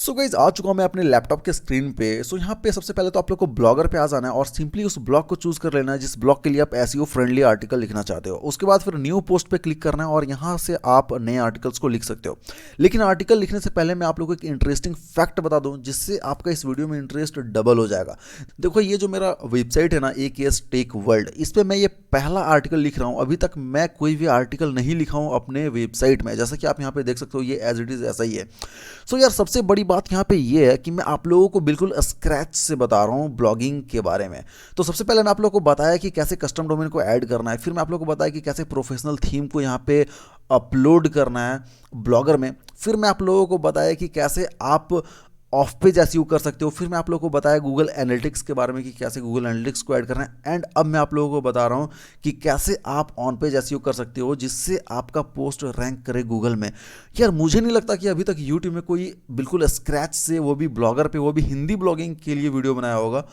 So guys आ चुका हूँ मैं अपने लैपटॉप के स्क्रीन पे। यहाँ पे सबसे पहले तो आप लोग को ब्लॉगर पे आ जाना है और सिंपली उस ब्लॉग को चूज कर लेना है जिस ब्लॉग के लिए आप एसईओ फ्रेंडली आर्टिकल लिखना चाहते हो। उसके बाद फिर न्यू पोस्ट पे क्लिक करना है और यहाँ से आप नए आर्टिकल्स को लिख सकते हो। लेकिन आर्टिकल लिखने से पहले मैं आप लोगों को एक इंटरेस्टिंग फैक्ट बता दूं जिससे आपका इस वीडियो में इंटरेस्ट डबल हो जाएगा। देखो ये जो मेरा वेबसाइट है ना AKS टेक वर्ल्ड, इस पर मैं ये पहला आर्टिकल लिख रहा हूँ। अभी तक मैं कोई भी आर्टिकल नहीं लिखा हूँ अपने वेबसाइट में, जैसा कि आप यहाँ पे देख सकते हो ये एज इट इज़ ऐसा ही है। यार सबसे बड़ी बात यहाँ पे ये है कि मैं आप लोगों को बिल्कुल स्क्रैच से बता रहा हूँ ब्लॉगिंग के बारे में। तो सबसे पहले मैं आप लोगों को बताया कि कैसे कस्टम डोमेन को ऐड करना है, फिर मैं आप लोगों को बताया कि कैसे प्रोफेशनल थीम को यहाँ पे अपलोड करना है ब्लॉगर में, फिर मैं आप लोगों को बताया कि कैसे आप ऑफ पेज एसईओ कर सकते हो, फिर मैं आप लोगों को बताया गूगल एनालिटिक्स के बारे में कि कैसे गूगल एनालिटिक्स को ऐड करना है, एंड अब मैं आप लोगों को बता रहा हूँ कि कैसे आप ऑन पेज एसईओ कर सकते हो जिससे आपका पोस्ट रैंक करे गूगल में। यार मुझे नहीं लगता कि अभी तक यूट्यूब में कोई बिल्कुल स्क्रैच से, वो भी ब्लॉगर पे, वो भी हिंदी ब्लॉगिंग के लिए वीडियो बनाया होगा।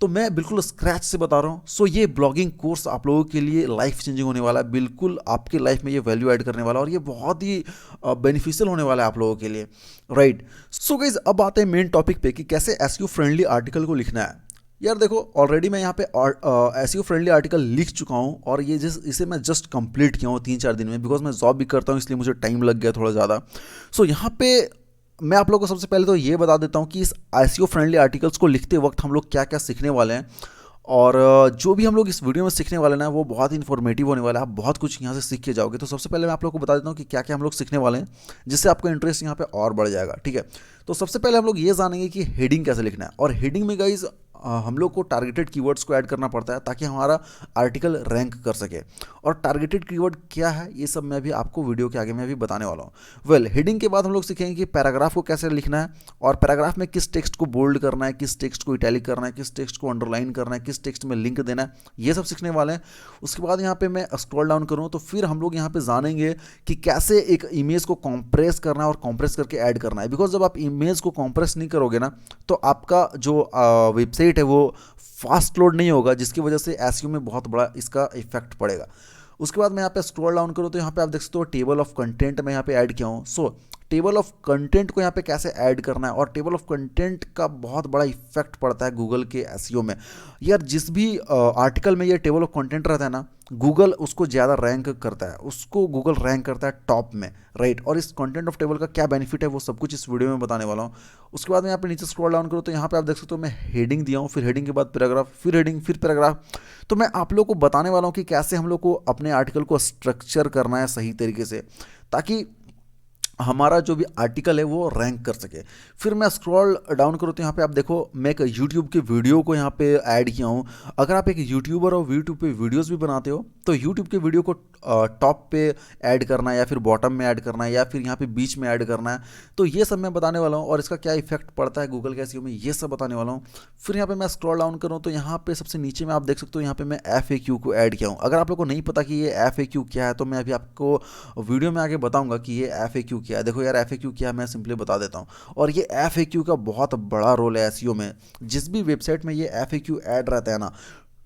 तो मैं बिल्कुल स्क्रैच से बता रहा हूँ। ये ब्लॉगिंग कोर्स आप लोगों के लिए लाइफ चेंजिंग होने वाला है, बिल्कुल आपके लाइफ में ये वैल्यू ऐड करने वाला है और ये बहुत ही बेनिफिशियल होने वाला है आप लोगों के लिए, राइट। गाइज अब आते हैं मेन टॉपिक पे कि कैसे एसईओ फ्रेंडली आर्टिकल को लिखना है। यार देखो ऑलरेडी मैं यहाँ पे एसईओ फ्रेंडली आर्टिकल लिख चुका हूँ और इसे मैं जस्ट कंप्लीट किया हूँ 3-4 दिन में, बिकॉज मैं जॉब भी करता हूँ इसलिए मुझे टाइम लग गया थोड़ा ज़्यादा। यहाँ पे मैं आप लोगों को सबसे पहले तो ये बता देता हूँ कि इस एसईओ फ्रेंडली आर्टिकल्स को लिखते वक्त हम लोग क्या क्या सीखने वाले हैं। और जो भी हम लोग इस वीडियो में सीखने वाले हैं ना वो बहुत इन्फॉर्मेटिव होने वाला है, आप बहुत कुछ यहाँ से सीख के जाओगे। तो सबसे पहले मैं आप लोग को बता देता हूँ कि क्या क्या हम लोग सीखने वाले हैं जिससे आपका इंटरेस्ट यहाँ पे और बढ़ जाएगा, ठीक है। तो सबसे पहले हम लोग ये जानेंगे कि हेडिंग कैसे लिखना है, और हेडिंग में गाइज हम लोग को टारगेटेड कीवर्ड्स को ऐड करना पड़ता है ताकि हमारा आर्टिकल रैंक कर सके। और टारगेटेड कीवर्ड क्या है ये सब मैं भी आपको वीडियो के आगे मैं भी बताने वाला हूँ। हेडिंग के बाद हम लोग सीखेंगे कि पैराग्राफ को कैसे लिखना है, और पैराग्राफ में किस टेक्स्ट को बोल्ड करना है, किस टेक्स्ट को इटैलिक करना है, किस टेक्स्ट को अंडरलाइन करना है, किस टेक्स्ट में लिंक देना है, ये सब सीखने वाले हैं। उसके बाद यहाँ पे मैं स्क्रॉल डाउन करूँ तो फिर हम लोग यहाँ पे जानेंगे कि कैसे एक इमेज को कॉम्प्रेस करना है और कॉम्प्रेस करके ऐड करना है। बिकॉज जब आप इमेज को कॉम्प्रेस नहीं करोगे ना तो आपका जो वेबसाइट है वो फास्ट लोड नहीं होगा, जिसकी वजह से एसईओ में बहुत बड़ा इसका इफेक्ट पड़ेगा। उसके बाद मैं यहाँ पे स्क्रॉल डाउन करूँ तो यहाँ पे आप देख सकते हो टेबल ऑफ कंटेंट मैं यहाँ पे ऐड किया हूँ। टेबल ऑफ कंटेंट को यहाँ पे कैसे ऐड करना है, और टेबल ऑफ कंटेंट का बहुत बड़ा इफेक्ट पड़ता है गूगल के एसईओ में। यार जिस भी आर्टिकल में ये टेबल ऑफ कंटेंट रहता है ना, गूगल उसको ज़्यादा रैंक करता है, उसको गूगल रैंक करता है टॉप में, राइट। और इस कंटेंट ऑफ टेबल का क्या बेनिफिट है वो सब कुछ इस वीडियो में बताने वाला हूँ। उसके बाद मैं यहाँ पे नीचे स्क्रॉल डाउन करूँ तो यहाँ पे आप देख सकते हो मैं हेडिंग दिया हूँ, फिर हेडिंग के बाद पैराग्राफ, फिर हेडिंग, फिर पैराग्राफ। तो मैं आप लोग को बताने वाला हूँ कि कैसे हम लोग को अपने आर्टिकल को स्ट्रक्चर करना है सही तरीके से ताकि हमारा जो भी आर्टिकल है वो रैंक कर सके। फिर मैं स्क्रॉल डाउन करूँ तो यहाँ पे आप देखो मैं एक यूट्यूब के वीडियो को यहाँ पे ऐड किया हूँ। अगर आप एक यूट्यूबर और यूट्यूब पे वीडियोस भी बनाते हो तो यूट्यूब के वीडियो को टॉप पे ऐड करना है या फिर बॉटम में ऐड करना है या फिर यहाँ पे बीच में ऐड करना है, तो ये सब मैं बताने वाला हूँ और इसका क्या इफेक्ट पड़ता है गूगल के एसईओ में ये सब बताने वाला हूँ। फिर यहाँ पे मैं स्क्रॉल डाउन करूँ तो यहाँ पे सबसे नीचे में आप देख सकते हो यहाँ पे मैं FAQ को ऐड किया हूँ। अगर आप लोग को नहीं पता कि ये FAQ क्या है तो मैं अभी आपको वीडियो में आगे बताऊंगा कि ये FAQ क्या है। देखो यार FAQ क्या है मैं सिंपली बता देता हूँ। और ये FAQ का बहुत बड़ा रोल है एसईओ में। जिस भी वेबसाइट में ये FAQ ऐड रहता है ना,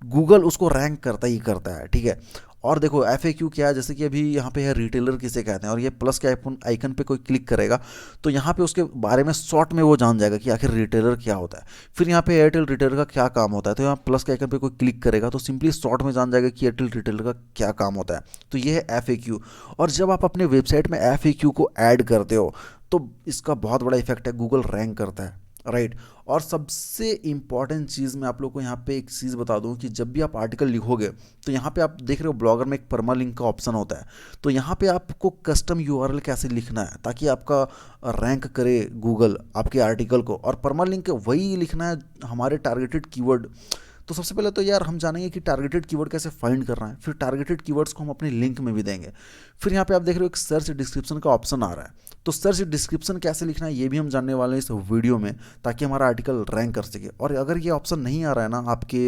गूगल उसको रैंक करता ही करता है, ठीक है। और देखो FAQ क्या है, जैसे कि अभी यहाँ पे है रिटेलर किसे कहते हैं, और ये प्लस के आइकन पे कोई क्लिक करेगा तो यहाँ पे उसके बारे में शॉर्ट में वो जान जाएगा कि आखिर रिटेलर क्या होता है। फिर यहाँ पे एयरटेल रिटेलर का क्या काम होता है, तो यहाँ प्लस के आइकन पे कोई क्लिक करेगा तो सिंपली शॉर्ट में जान जाएगा कि एयरटेल रिटेलर का क्या काम होता है। तो ये है FAQ। और जब आप अपने वेबसाइट में FAQ को ऐड करते हो तो इसका बहुत बड़ा इफेक्ट है, गूगल रैंक करता है, राइट। और सबसे इंपॉर्टेंट चीज़ मैं आप लोग को यहाँ पे एक चीज़ बता दूँ कि जब भी आप आर्टिकल लिखोगे तो यहाँ पे आप देख रहे हो ब्लॉगर में एक परमा लिंक का ऑप्शन होता है। तो यहाँ पे आपको कस्टम URL कैसे लिखना है ताकि आपका रैंक करे गूगल आपके आर्टिकल को, और परमा लिंक वही लिखना है हमारे टारगेटेड कीवर्ड। तो सबसे पहले तो यार हम जानेंगे कि टारगेटेड कीवर्ड कैसे फाइंड करना है, फिर टारगेटेड कीवर्ड्स को हम अपने लिंक में भी देंगे। फिर यहाँ पे आप देख रहे हो एक सर्च डिस्क्रिप्शन का ऑप्शन आ रहा है, तो सर्च डिस्क्रिप्शन कैसे लिखना है ये भी हम जानने वाले हैं इस वीडियो में ताकि हमारा आर्टिकल रैंक कर सके। और अगर ये ऑप्शन नहीं आ रहा है ना आपके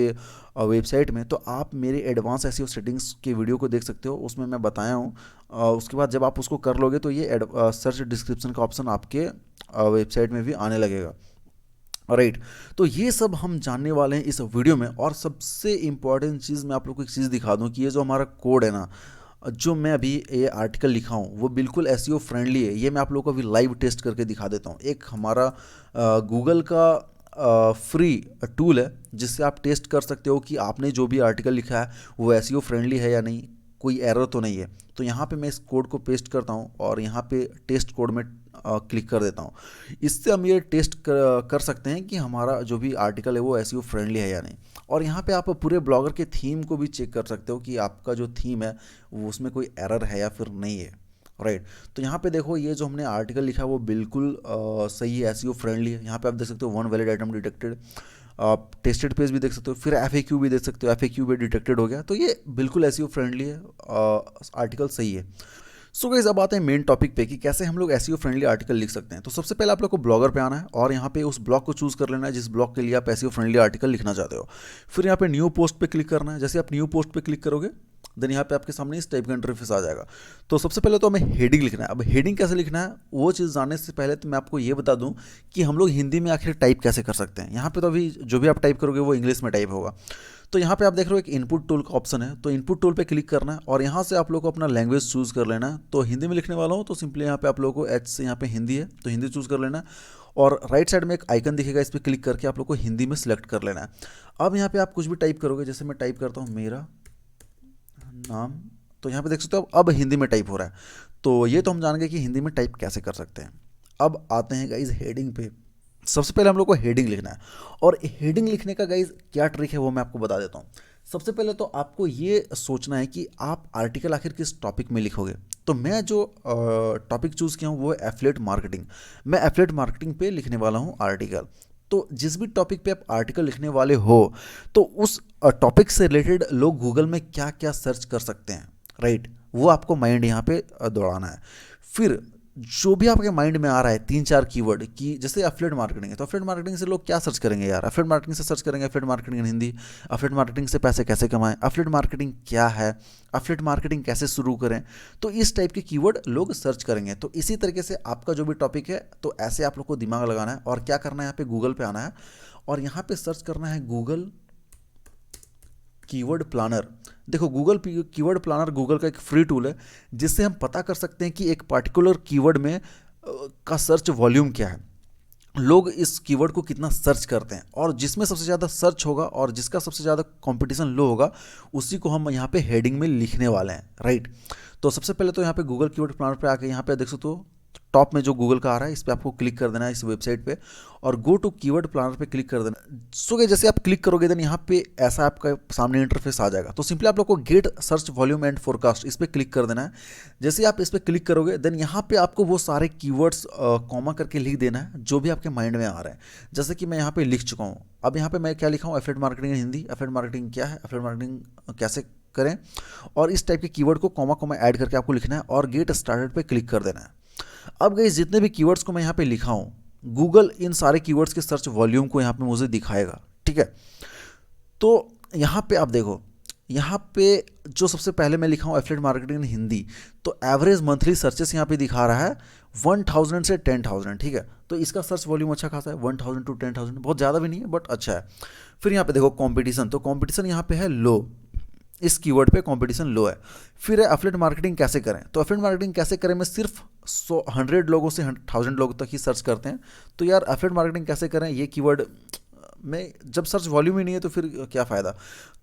वेबसाइट में तो आप मेरे एडवांस एसईओ सेटिंग्स के वीडियो को देख सकते हो, उसमें मैं बताया हूँ। उसके बाद जब आप उसको कर लोगे तो ये सर्च डिस्क्रिप्शन का ऑप्शन आपके वेबसाइट में भी आने लगेगा, राइट। तो ये सब हम जानने वाले हैं इस वीडियो में। और सबसे इंपॉर्टेंट चीज़ मैं आप लोग को एक चीज़ दिखा दूं कि ये जो हमारा कोड है ना, जो मैं अभी ये आर्टिकल लिखा हूँ वो बिल्कुल एसईओ फ्रेंडली है। ये मैं आप लोगों को अभी लाइव टेस्ट करके दिखा देता हूँ। एक हमारा गूगल का फ्री टूल है जिससे आप टेस्ट कर सकते हो कि आपने जो भी आर्टिकल लिखा है वो एसईओ फ्रेंडली है या नहीं, कोई एरर तो नहीं है। तो यहाँ पे मैं इस कोड को पेस्ट करता हूँ और यहाँ पे टेस्ट कोड में क्लिक कर देता हूँ। इससे हम ये टेस्ट कर सकते हैं कि हमारा जो भी आर्टिकल है वो एसईओ फ्रेंडली है या नहीं। और यहाँ पे आप पूरे ब्लॉगर के थीम को भी चेक कर सकते हो कि आपका जो थीम है वो उसमें कोई एरर है या फिर नहीं है, राइट। तो यहाँ पे देखो ये जो हमने आर्टिकल लिखा है वो बिल्कुल सही है, एसईओ फ्रेंडली है। यहाँ पे आप देख सकते हो वन वैलिड आइटम डिटेक्टेड, आप टेस्टेड पेज भी देख सकते हो, फिर एफएक्यू भी देख सकते हो, एफएक्यू भी डिटेक्टेड हो गया। तो ये बिल्कुल एसईओ फ्रेंडली है, आर्टिकल सही है। सो गाइस अब आते हैं मेन टॉपिक पे कि कैसे हम लोग एसईओ फ्रेंडली आर्टिकल लिख सकते हैं। तो सबसे पहले आप लोग को ब्लॉगर पे आना है और यहाँ पे उस ब्लॉग को चूज कर लेना है जिस ब्लॉग के लिए आप एसईओ फ्रेंडली आर्टिकल लिखना चाहते हो। फिर यहाँ पे न्यू पोस्ट पे क्लिक करना है। जैसे आप न्यू पोस्ट पे क्लिक करोगे देन यहाँ पे आपके सामने इस टाइप का इंटरफेस आ जाएगा। तो सबसे पहले तो हमें हेडिंग लिखना है। अब हेडिंग कैसे लिखना है वो चीज़ जानने से पहले तो मैं आपको ये बता दूं कि हम लोग हिंदी में आखिर टाइप कैसे कर सकते हैं। यहाँ पे तो अभी जो भी आप टाइप करोगे वो इंग्लिश में टाइप होगा। तो यहाँ पे आप देख रहे हो एक इनपुट टूल का ऑप्शन है, तो इनपुट टूल पे क्लिक करना है और यहाँ से आप लोग को अपना लैंग्वेज चूज़ कर लेना है। तो हिंदी में लिखने वाला हूँ तो सिंपली यहाँ पे आप लोगों को एच से यहाँ पे हिंदी है तो हिंदी चूज़ कर लेना है और राइट साइड में एक आइकन दिखेगा, इस पर क्लिक करके आप लोग को हिंदी में सिलेक्ट कर लेना है। अब यहाँ पे आप कुछ भी टाइप करोगे, जैसे मैं टाइप करता हूँ मेरा नाम, तो यहाँ पे देख सकते हो अब हिंदी में टाइप हो रहा है। तो ये तो हम जान गए कि हिंदी में टाइप कैसे कर सकते हैं। अब आते हैं गाइज हेडिंग पे। सबसे पहले हम लोग को हेडिंग लिखना है और हेडिंग लिखने का गाइज क्या ट्रिक है वो मैं आपको बता देता हूँ। सबसे पहले तो आपको ये सोचना है कि आप आर्टिकल आखिर किस टॉपिक में लिखोगे। तो मैं जो टॉपिक चूज़ किया हूँ वो है एफिलिएट मार्केटिंग। मैं एफिलिएट मार्केटिंग पे लिखने वाला हूँ आर्टिकल। तो जिस भी टॉपिक पे आप आर्टिकल लिखने वाले हो तो उस टॉपिक से रिलेटेड लोग गूगल में क्या क्या सर्च कर सकते हैं, राइट, वो आपको माइंड यहाँ पे दौड़ाना है। फिर जो भी आपके माइंड में आ रहा है 3-4 कीवर्ड की, जैसे एफिलिएट मार्केटिंग है तो एफिलिएट मार्केटिंग से लोग क्या सर्च करेंगे यार, एफिलिएट मार्केटिंग से सर्च करेंगे affiliate marketing in Hindi, affiliate marketing से पैसे कैसे कमाएं, एफिलिएट मार्केटिंग क्या है, एफिलिएट मार्केटिंग कैसे शुरू करें। तो इस टाइप के कीवर्ड लोग सर्च करेंगे। तो इसी तरीके से आपका जो भी टॉपिक है तो ऐसे आप लोग को दिमाग लगाना है और क्या करना है, यहाँ पे गूगल पे आना है और यहाँ पे सर्च करना है गूगल कीवर्ड प्लानर। देखो गूगल कीवर्ड प्लानर गूगल का एक फ्री टूल है जिससे हम पता कर सकते हैं कि एक पर्टिकुलर कीवर्ड में का सर्च वॉल्यूम क्या है, लोग इस कीवर्ड को कितना सर्च करते हैं और जिसमें सबसे ज़्यादा सर्च होगा और जिसका सबसे ज़्यादा कंपटीशन लो होगा उसी को हम यहाँ पे हेडिंग में लिखने वाले हैं, राइट। तो सबसे पहले तो यहाँ पे गूगल कीवर्ड प्लानर पे आके यहाँ पे देख सकते हो टॉप में जो गूगल का आ रहा है इस पर आपको क्लिक कर देना है इस वेबसाइट पे और गो टू कीवर्ड प्लानर पे क्लिक कर देना। सो जैसे आप क्लिक करोगे देन यहाँ पे ऐसा आपका सामने इंटरफेस आ जाएगा। तो सिंपली आप लोग को get search volume and forecast इस पर क्लिक कर देना है। जैसे आप इस पर क्लिक करोगे देन यहाँ पे आपको वो सारे कीवर्ड्स कॉमा करके लिख देना है जो भी आपके माइंड में आ रहे हैं। जैसे कि मैं यहाँ पे लिख चुका हूँ। अब यहाँ पे मैं क्या लिखा हूँ, affiliate marketing in Hindi, affiliate marketing क्या है, एफिलिएट मार्केटिंग कैसे करें, और इस टाइप के कीवर्ड को कॉमा कॉमा ऐड करके आपको लिखना है और गेट स्टार्टेड पे क्लिक कर देना है। अब गाइस जितने भी कीवर्ड्स को मैं यहाँ पे लिखा हूँ गूगल इन सारे कीवर्ड्स के सर्च वॉल्यूम को यहाँ पे मुझे दिखाएगा, ठीक है। तो यहाँ पे आप देखो यहाँ पे जो सबसे पहले मैं लिखा हूँ एफिलिएट मार्केटिंग इन हिंदी, तो एवरेज मंथली सर्चेस यहाँ पे दिखा रहा है 1000 से 10,000, ठीक है। तो इसका सर्च वॉल्यूम अच्छा खासा है, 1000 to 10,000, बहुत ज़्यादा भी नहीं है बट अच्छा है। फिर यहाँ पे देखो कंपटीशन, तो कंपटीशन यहाँ पे है लो, इस कीवर्ड पे कंपटीशन लो है। फिर है एफिलिएट मार्केटिंग कैसे करें, तो एफिलिएट मार्केटिंग कैसे करें में सिर्फ 100 लोगों से 1000 लोग तक ही सर्च करते हैं। तो यार एफिलिएट मार्केटिंग कैसे करें ये कीवर्ड में जब सर्च वॉल्यूम ही नहीं है तो फिर क्या फ़ायदा।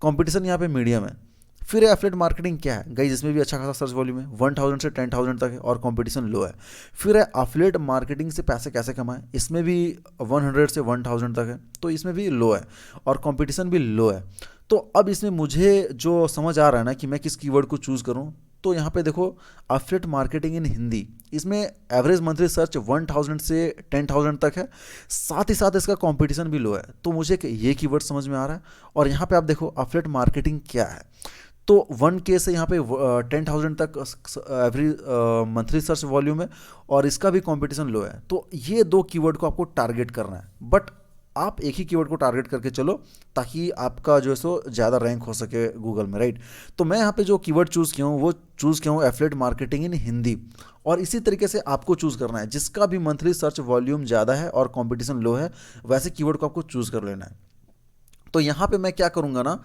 कंपटीशन यहाँ पे मीडियम है। फिर है एफिलिएट मार्केटिंग क्या है गाइस, इसमें भी अच्छा खासा सर्च वॉल्यूम है, 1000 से 10,000 तक है और कंपटीशन लो है। फिर है एफिलिएट मार्केटिंग से पैसे कैसे कमाएं, इसमें भी 100 से 1000 तक है तो इसमें भी लो है और कंपटीशन भी लो है। तो अब इसमें मुझे जो समझ आ रहा है ना कि मैं किस कीवर्ड को चूज़ करूं, तो यहाँ पे देखो एफिलिएट मार्केटिंग इन हिंदी, इसमें एवरेज मंथली सर्च 1000 से 10,000 तक है, साथ ही साथ इसका कंपटीशन भी लो है। तो मुझे ये कीवर्ड समझ में आ रहा है। और यहाँ पे आप देखो एफिलिएट मार्केटिंग क्या है, तो 1K से यहाँ पे 10,000 तक एवरेज मंथली सर्च वॉल्यूम है और इसका भी कंपटीशन लो है। तो ये दो कीवर्ड को आपको टारगेट करना है, बट आप एक ही कीवर्ड को टारगेट करके चलो ताकि आपका जो है सो ज़्यादा रैंक हो सके गूगल में, राइट। तो मैं यहाँ पे जो कीवर्ड चूज़ किया हूँ वो चूज़ किया हूँ एफिलिएट मार्केटिंग इन हिंदी, और इसी तरीके से आपको चूज़ करना है जिसका भी मंथली सर्च वॉल्यूम ज़्यादा है और कंपटीशन लो है वैसे कीवर्ड को आपको चूज़ कर लेना है। तो यहाँ पे मैं क्या करूँगा ना,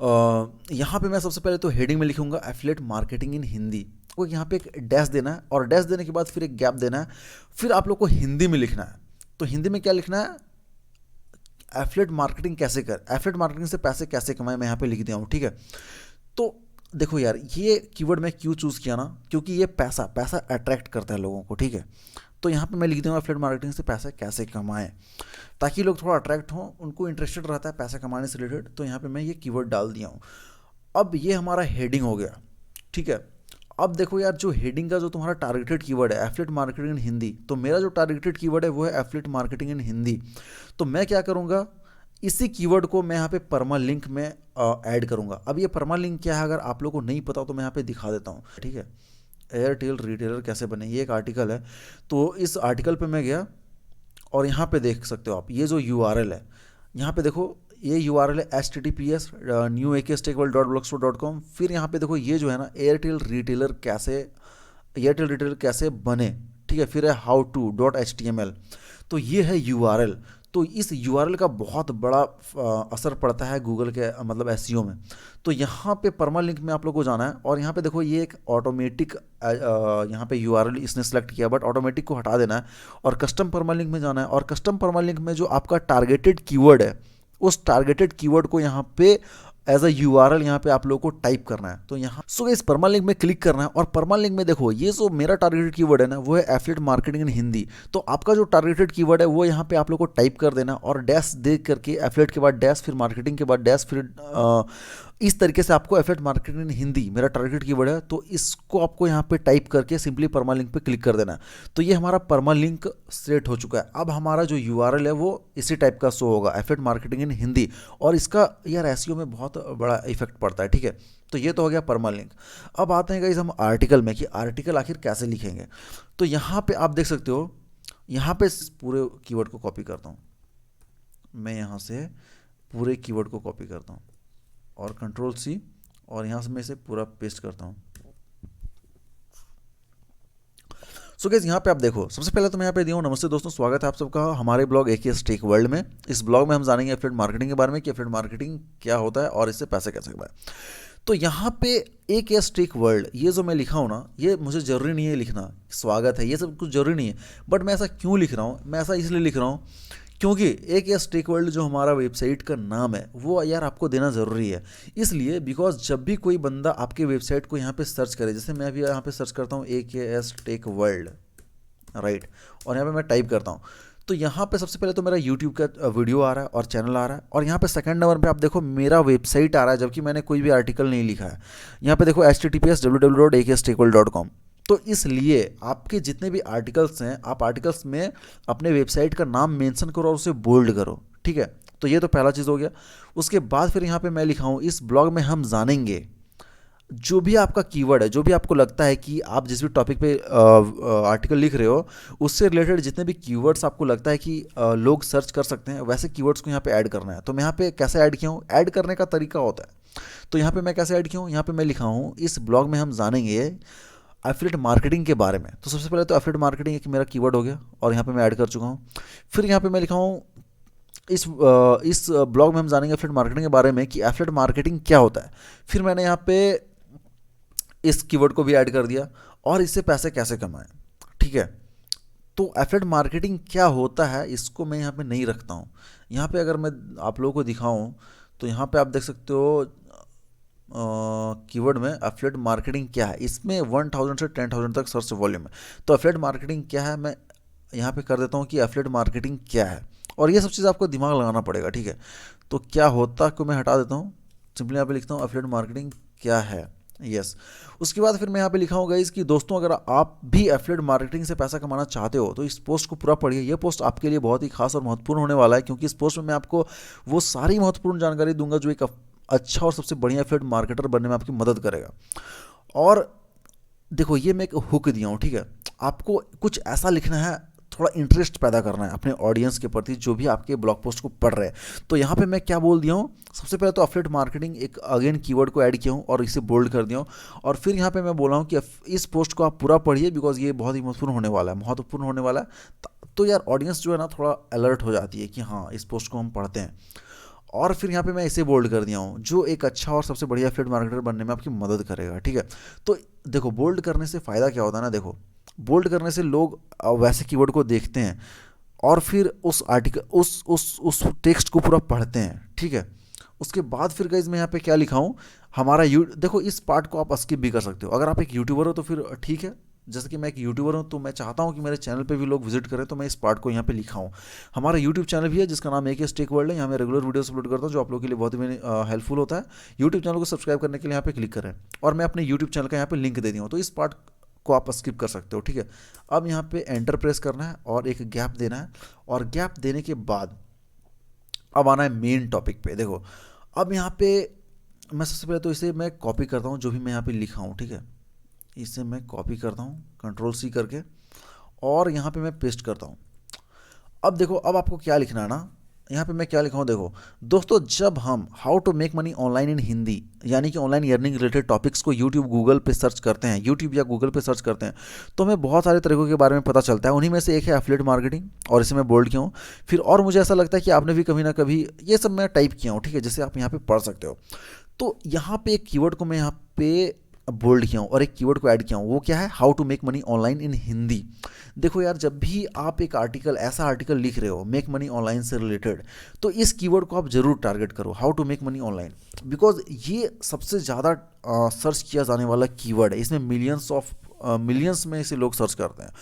यहाँ पे मैं सबसे पहले तो हेडिंग में लिखूंगा एफिलिएट मार्केटिंग इन हिंदी, को यहाँ पे एक डैश देना है और डैश देने के बाद फिर एक गैप देना है, फिर आप लोग को हिंदी में लिखना है। तो हिंदी में क्या लिखना है, एफिलिएट मार्केटिंग कैसे कर, एफिलिएट मार्केटिंग से पैसे कैसे कमाए, मैं यहाँ पे लिख दिया हूँ, ठीक है। तो देखो यार, ये कीवर्ड मैं क्यों चूज़ किया ना, क्योंकि ये पैसा पैसा अट्रैक्ट करता है लोगों को, ठीक है। तो यहाँ पे मैं लिख दूँगा एफिलिएट मार्केटिंग से पैसे कैसे कमाएं, ताकि लोग थोड़ा अट्रैक्ट हों, उनको इंटरेस्टेड रहता है पैसा कमाने से रिलेटेड। तो यहाँ पे मैं ये कीवर्ड डाल दिया हूँ। अब ये हमारा हेडिंग हो गया, ठीक है। अब देखो यार, जो हेडिंग का जो तुम्हारा टारगेटेड कीवर्ड है एफिलिएट मार्केटिंग इन हिंदी, तो मेरा जो टारगेटेड कीवर्ड है वो है एफिलिएट मार्केटिंग इन हिंदी। तो मैं क्या करूँगा, इसी कीवर्ड को मैं यहाँ पे परमा लिंक में ऐड करूँगा। अब ये परमा लिंक क्या है, अगर आप लोगों को नहीं पता तो मैं यहाँ पे दिखा देता हूँ, ठीक है। एयरटेल रिटेलर कैसे बने, ये एक आर्टिकल है। तो इस आर्टिकल पे मैं गया और यहाँ पे देख सकते हो आप, ये जो यूआरएल है, यहाँ पे देखो ये यूआरएल है https://newakstakeworld.blogspot.com। फिर यहाँ पे देखो ये जो है ना, एयरटेल रिटेलर कैसे बने, ठीक है। फिर है हाउ टू .html। तो ये है यूआरएल। तो इस यूआरएल का बहुत बड़ा असर पड़ता है गूगल के मतलब एसईओ में। तो यहाँ पे परमा लिंक में आप लोग को जाना है और यहाँ पे देखो ये एक ऑटोमेटिक यहाँ पे यूआरएल इसने सेलेक्ट किया, बट ऑटोमेटिक को हटा देना है और कस्टम परमा लिंक में जाना है। और कस्टम परमा लिंक में जो आपका टारगेटेड कीवर्ड है, उस टारगेटेड कीवर्ड को यहाँ पे एज अ यूआरएल यहाँ पे आप लोगों को टाइप करना है। तो यहाँ इस परमा लिंक में क्लिक करना है और परमा लिंक में देखो ये जो मेरा टारगेटेड कीवर्ड है ना, वो है एफिलिएट मार्केटिंग इन हिंदी। तो आपका जो टारगेटेड कीवर्ड है वो यहाँ पे आप लोग को टाइप कर देना और डैश दे करके एफिलिएट के बाद डैश, फिर मार्केटिंग के बाद डैश, फिर इस तरीके से आपको एफिलिएट मार्केटिंग इन हिंदी मेरा टारगेटेड कीवर्ड है। तो इसको आपको यहाँ पे टाइप करके सिंपली परमा लिंक पे क्लिक कर देना है। तो ये हमारा परमा लिंक सेट हो चुका है। अब हमारा जो यूआरएल है वो इसी टाइप का शो होगा, एफिलिएट मार्केटिंग इन हिंदी, और इसका यार एसईओ में बहुत बड़ा इफेक्ट पड़ता है, ठीक है। तो ये तो हो गया परमा लिंक। अब आते हैं गाइस हम आर्टिकल में, कि आर्टिकल आखिर कैसे लिखेंगे। तो यहाँ पे आप देख सकते हो, यहाँ पे पूरे कीवर्ड को कॉपी करता हूँ मैं, यहाँ से पूरे कीवर्ड को कॉपी करता हूँ और कंट्रोल सी, और यहाँ से मैं इसे पूरा पेस्ट करता हूँ। सो गाइस यहाँ पे आप देखो, सबसे पहले तो मैं यहाँ पे दिया हूँ नमस्ते दोस्तों, स्वागत है आप सबका हमारे ब्लॉग AKS टेक वर्ल्ड में। इस ब्लॉग में हम जानेंगे एफिलिएट मार्केटिंग के बारे में, कि एफिलिएट मार्केटिंग क्या होता है और इससे पैसे कैसे कमाएं। तो यहाँ पे AKS टेक वर्ल्ड, ये जो मैं लिखा हूँ ना, ये मुझे ज़रूरी नहीं है लिखना, स्वागत है, ये सब कुछ ज़रूरी नहीं है। बट मैं ऐसा क्यों लिख रहा हूँ, मैं ऐसा इसलिए लिख रहा हूँ क्योंकि AKS टेक वर्ल्ड जो हमारा वेबसाइट का नाम है वो यार आपको देना ज़रूरी है। इसलिए बिकॉज जब भी कोई बंदा आपके वेबसाइट को यहाँ पे सर्च करे, जैसे मैं भी यहाँ पे सर्च करता हूँ AKS टेक वर्ल्ड, राइट, और यहाँ पे मैं टाइप करता हूँ, तो यहाँ पे सबसे पहले तो मेरा यूट्यूब का वीडियो आ रहा है और चैनल आ रहा है, और यहाँ पे सेकंड नंबर पे आप देखो मेरा वेबसाइट आ रहा है, जबकि मैंने कोई भी आर्टिकल नहीं लिखा है। यहाँ पे देखो https://www.akstakeworld.com। तो इसलिए आपके जितने भी आर्टिकल्स हैं, आप आर्टिकल्स में अपने वेबसाइट का नाम मेंशन करो और उसे बोल्ड करो, ठीक है। तो ये तो पहला चीज़ हो गया। उसके बाद फिर यहाँ पे मैं लिखा हूँ, इस ब्लॉग में हम जानेंगे जो भी आपका कीवर्ड है, जो भी आपको लगता है कि आप जिस भी टॉपिक पे आर्टिकल लिख रहे हो, उससे रिलेटेड जितने भी कीवर्ड्स आपको लगता है कि लोग सर्च कर सकते हैं, वैसे कीवर्ड्स को यहाँ पे ऐड करना है। तो मैं यहाँ पे कैसे ऐड किया हूँ, ऐड करने का तरीका होता है। तो यहाँ पे मैं कैसे ऐड किया हूँ, यहाँ पे मैं लिखा हूँ इस ब्लॉग में हम जानेंगे एफिलिएट मार्केटिंग के बारे में। तो सबसे पहले तो एफिलिएट मार्केटिंग एक मेरा कीवर्ड हो गया और यहाँ पे मैं ऐड कर चुका हूँ। फिर यहाँ पे मैं लिखा हूँ इस ब्लॉग में हम जानेंगे एफिलिएट मार्केटिंग के बारे में, कि एफिलिएट मार्केटिंग क्या होता है। फिर मैंने यहाँ पे इस कीवर्ड को भी ऐड कर दिया, और इससे पैसे कैसे कमाएं, ठीक है। तो एफिलिएट मार्केटिंग क्या होता है इसको मैं यहाँ पे नहीं रखता हूँ। यहाँ पे अगर मैं आप लोगों को दिखाऊँ तो यहाँ पे आप देख सकते हो कीवर्ड में एफिलिएट मार्केटिंग क्या है, इसमें 1000 से 10,000 तक सर्च वॉल्यूम है। तो एफिलिएट मार्केटिंग क्या है, मैं यहाँ पे कर देता हूँ कि एफिलिएट मार्केटिंग क्या है, और ये सब चीज़ आपको दिमाग लगाना पड़ेगा, ठीक है। तो क्या होता को मैं हटा देता हूँ, सिंपली यहाँ पे लिखता हूँ एफिलिएट मार्केटिंग क्या है, यस। उसके बाद फिर मैं यहाँ पे लिखा हूँ गाइस कि दोस्तों अगर आप भी एफिलिएट मार्केटिंग से पैसा कमाना चाहते हो तो इस पोस्ट को पूरा पढ़िए। ये पोस्ट आपके लिए बहुत ही खास और महत्वपूर्ण होने वाला है, क्योंकि इस पोस्ट में मैं आपको वो सारी महत्वपूर्ण जानकारी दूंगा जो एक अच्छा और सबसे बढ़िया एफिलिएट मार्केटर बनने में आपकी मदद करेगा। और देखो ये मैं एक हुक दिया हूँ, ठीक है। आपको कुछ ऐसा लिखना है, थोड़ा इंटरेस्ट पैदा करना है अपने ऑडियंस के प्रति जो भी आपके ब्लॉग पोस्ट को पढ़ रहे हैं। तो यहाँ पे मैं क्या बोल दिया हूँ, सबसे पहले तो एफिलिएट मार्केटिंग एक अगेन कीवर्ड को ऐड किया हूँ और इसे बोल्ड कर दिया हूँ, और फिर यहाँ पे मैं बोला हूँ कि इस पोस्ट को आप पूरा पढ़िए बिकॉज ये बहुत ही महत्वपूर्ण होने वाला है। तो यार ऑडियंस जो है ना थोड़ा अलर्ट हो जाती है कि हाँ इस पोस्ट को हम पढ़ते हैं। और फिर यहाँ पे मैं इसे बोल्ड कर दिया हूँ, जो एक अच्छा और सबसे बढ़िया एफिलिएट मार्केटर बनने में आपकी मदद करेगा, ठीक है। तो देखो बोल्ड करने से फ़ायदा क्या होता है ना, देखो बोल्ड करने से लोग वैसे कीवर्ड को देखते हैं और फिर उस आर्टिकल उस टेक्स्ट को पूरा पढ़ते हैं, ठीक है। उसके बाद फिर गाइज मैं यहाँ पे क्या लिखा हूँ, हमारा यू देखो इस पार्ट को आप स्किप भी कर सकते हो। अगर आप एक यूट्यूबर हो तो फिर ठीक है, जैसे कि मैं एक यूट्यूबर हूँ तो मैं चाहता हूँ कि मेरे चैनल पे भी लोग विजिट करें, तो मैं इस पार्ट को यहाँ पे लिखा हूँ। हमारा यूट्यूब चैनल भी है जिसका नाम एक स्टेक वर्ल्ड है, यहाँ मैं रेगुलर वीडियोस अपलोड करता हूँ जो आप लोगों के लिए बहुत ही हेल्पफुल होता है। यूट्यूब चैनल को सब्सक्राइब करने के लिए यहाँ पे क्लिक करें और मैं अपने यूट्यूब चैनल का यहाँ पे लिंक दे दिया हूँ, तो इस पार्ट को आप स्किप कर सकते हो, ठीक है। अब यहाँ पे एंटर प्रेस करना है और एक गैप देना है, और गैप देने के बाद अब आना है मेन टॉपिक पे। देखो अब यहाँ पे मैं सबसे पहले तो इसे मैं कॉपी करता हूँ, जो भी मैं यहाँ पे लिखा हूँ, ठीक है। इसे मैं कॉपी करता हूँ कंट्रोल C करके और यहाँ पे मैं पेस्ट करता हूँ। अब देखो अब आपको क्या लिखना है ना, यहाँ पे मैं क्या लिखा हूँ देखो दोस्तों, जब हम how to make money online in Hindi यानी कि ऑनलाइन अर्निंग रिलेटेड टॉपिक्स को यूट्यूब गूगल पे सर्च करते हैं, यूट्यूब या गूगल पे सर्च करते हैं, तो हमें बहुत सारे तरीकों के बारे में पता चलता है। उन्हीं में से एक है एफिलिएट मार्केटिंग, और इसे मैं बोल्ड किया हूँ। फिर और मुझे ऐसा लगता है कि आपने भी कभी ना कभी ये सब मैं टाइप किया हूँ, ठीक है, जैसे आप यहाँ पे पढ़ सकते हो। तो यहाँ पे एक कीवर्ड को मैं यहाँ पे बोल्ड किया हूँ और एक कीवर्ड को ऐड किया हूँ, वो क्या है, how to make money online in Hindi. देखो यार, जब भी आप एक आर्टिकल ऐसा आर्टिकल लिख रहे हो मेक मनी ऑनलाइन से रिलेटेड, तो इस कीवर्ड को आप जरूर टारगेट करो, how to make money online, because ये सबसे ज़्यादा सर्च किया जाने वाला कीवर्ड है। इसमें मिलियंस में इसे लोग सर्च करते हैं।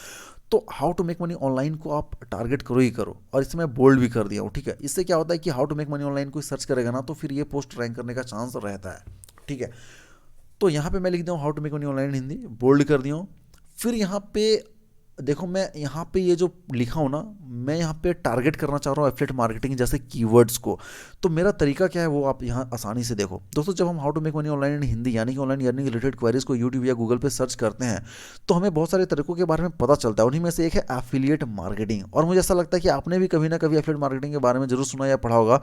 तो how to make money online को आप टारगेट करो ही करो, और इसे मैं बोल्ड भी कर दिया हूँ, ठीक है। इससे क्या होता है कि how to make money online को सर्च करेगा ना, तो फिर ये पोस्ट रैंक करने का चांस रहता है, ठीक है। तो यहाँ पे मैं लिख दिया हूँ how to make money online Hindi, bold कर दिया हूँ। फिर यहाँ पे देखो मैं यहाँ पे ये जो लिखा हूँ ना, मैं यहाँ पे टारगेट करना चाह रहा हूँ एफिलिएट मार्केटिंग जैसे कीवर्ड्स को। तो मेरा तरीका क्या है वो आप यहाँ आसानी से देखो दोस्तों। जब हम how to make money online in Hindi यानी कि ऑनलाइन अर्निंग रिलेटेड क्वेरीज को यूट्यूब या गूगल पे सर्च करते हैं, तो हमें बहुत सारे तरीकों के बारे में पता चलता है। उन्हीं में से एक है एफिलिएट मार्केटिंग, और मुझे ऐसा लगता है कि आपने भी कभी ना कभी एफिलिएट मार्केटिंग के बारे में जरूर सुना या पढ़ा होगा।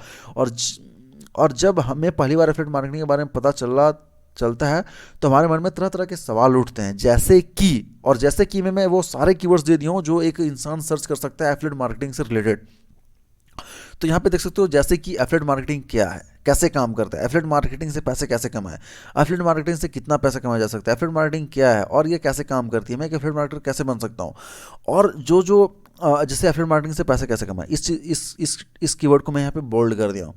और जब हमें पहली बार एफिलिएट मार्केटिंग के बारे में पता चलता है, तो हमारे मन में तरह तरह के सवाल उठते हैं, जैसे कि मैं वो सारे कीवर्ड्स दे दिया हूँ जो एक इंसान सर्च कर सकता है एफिलिएट मार्केटिंग से रिलेटेड। तो यहाँ पे देख सकते हो जैसे कि एफिलिएट मार्केटिंग क्या है, कैसे काम करता है, एफिलिएट मार्केटिंग से पैसे कैसे कमाएं, एफिलिएट मार्केटिंग से कितना पैसा कमाया जा सकता है, एफिलिएट मार्केटिंग क्या है और ये कैसे काम करती है, मैं एक एफिलिएट मार्केटर कैसे बन सकता हूँ, और जैसे एफिलिएट मार्केटिंग से पैसे कैसे कमाएं, इस कीवर्ड को मैं यहाँ पे बोल्ड कर दिया हूँ।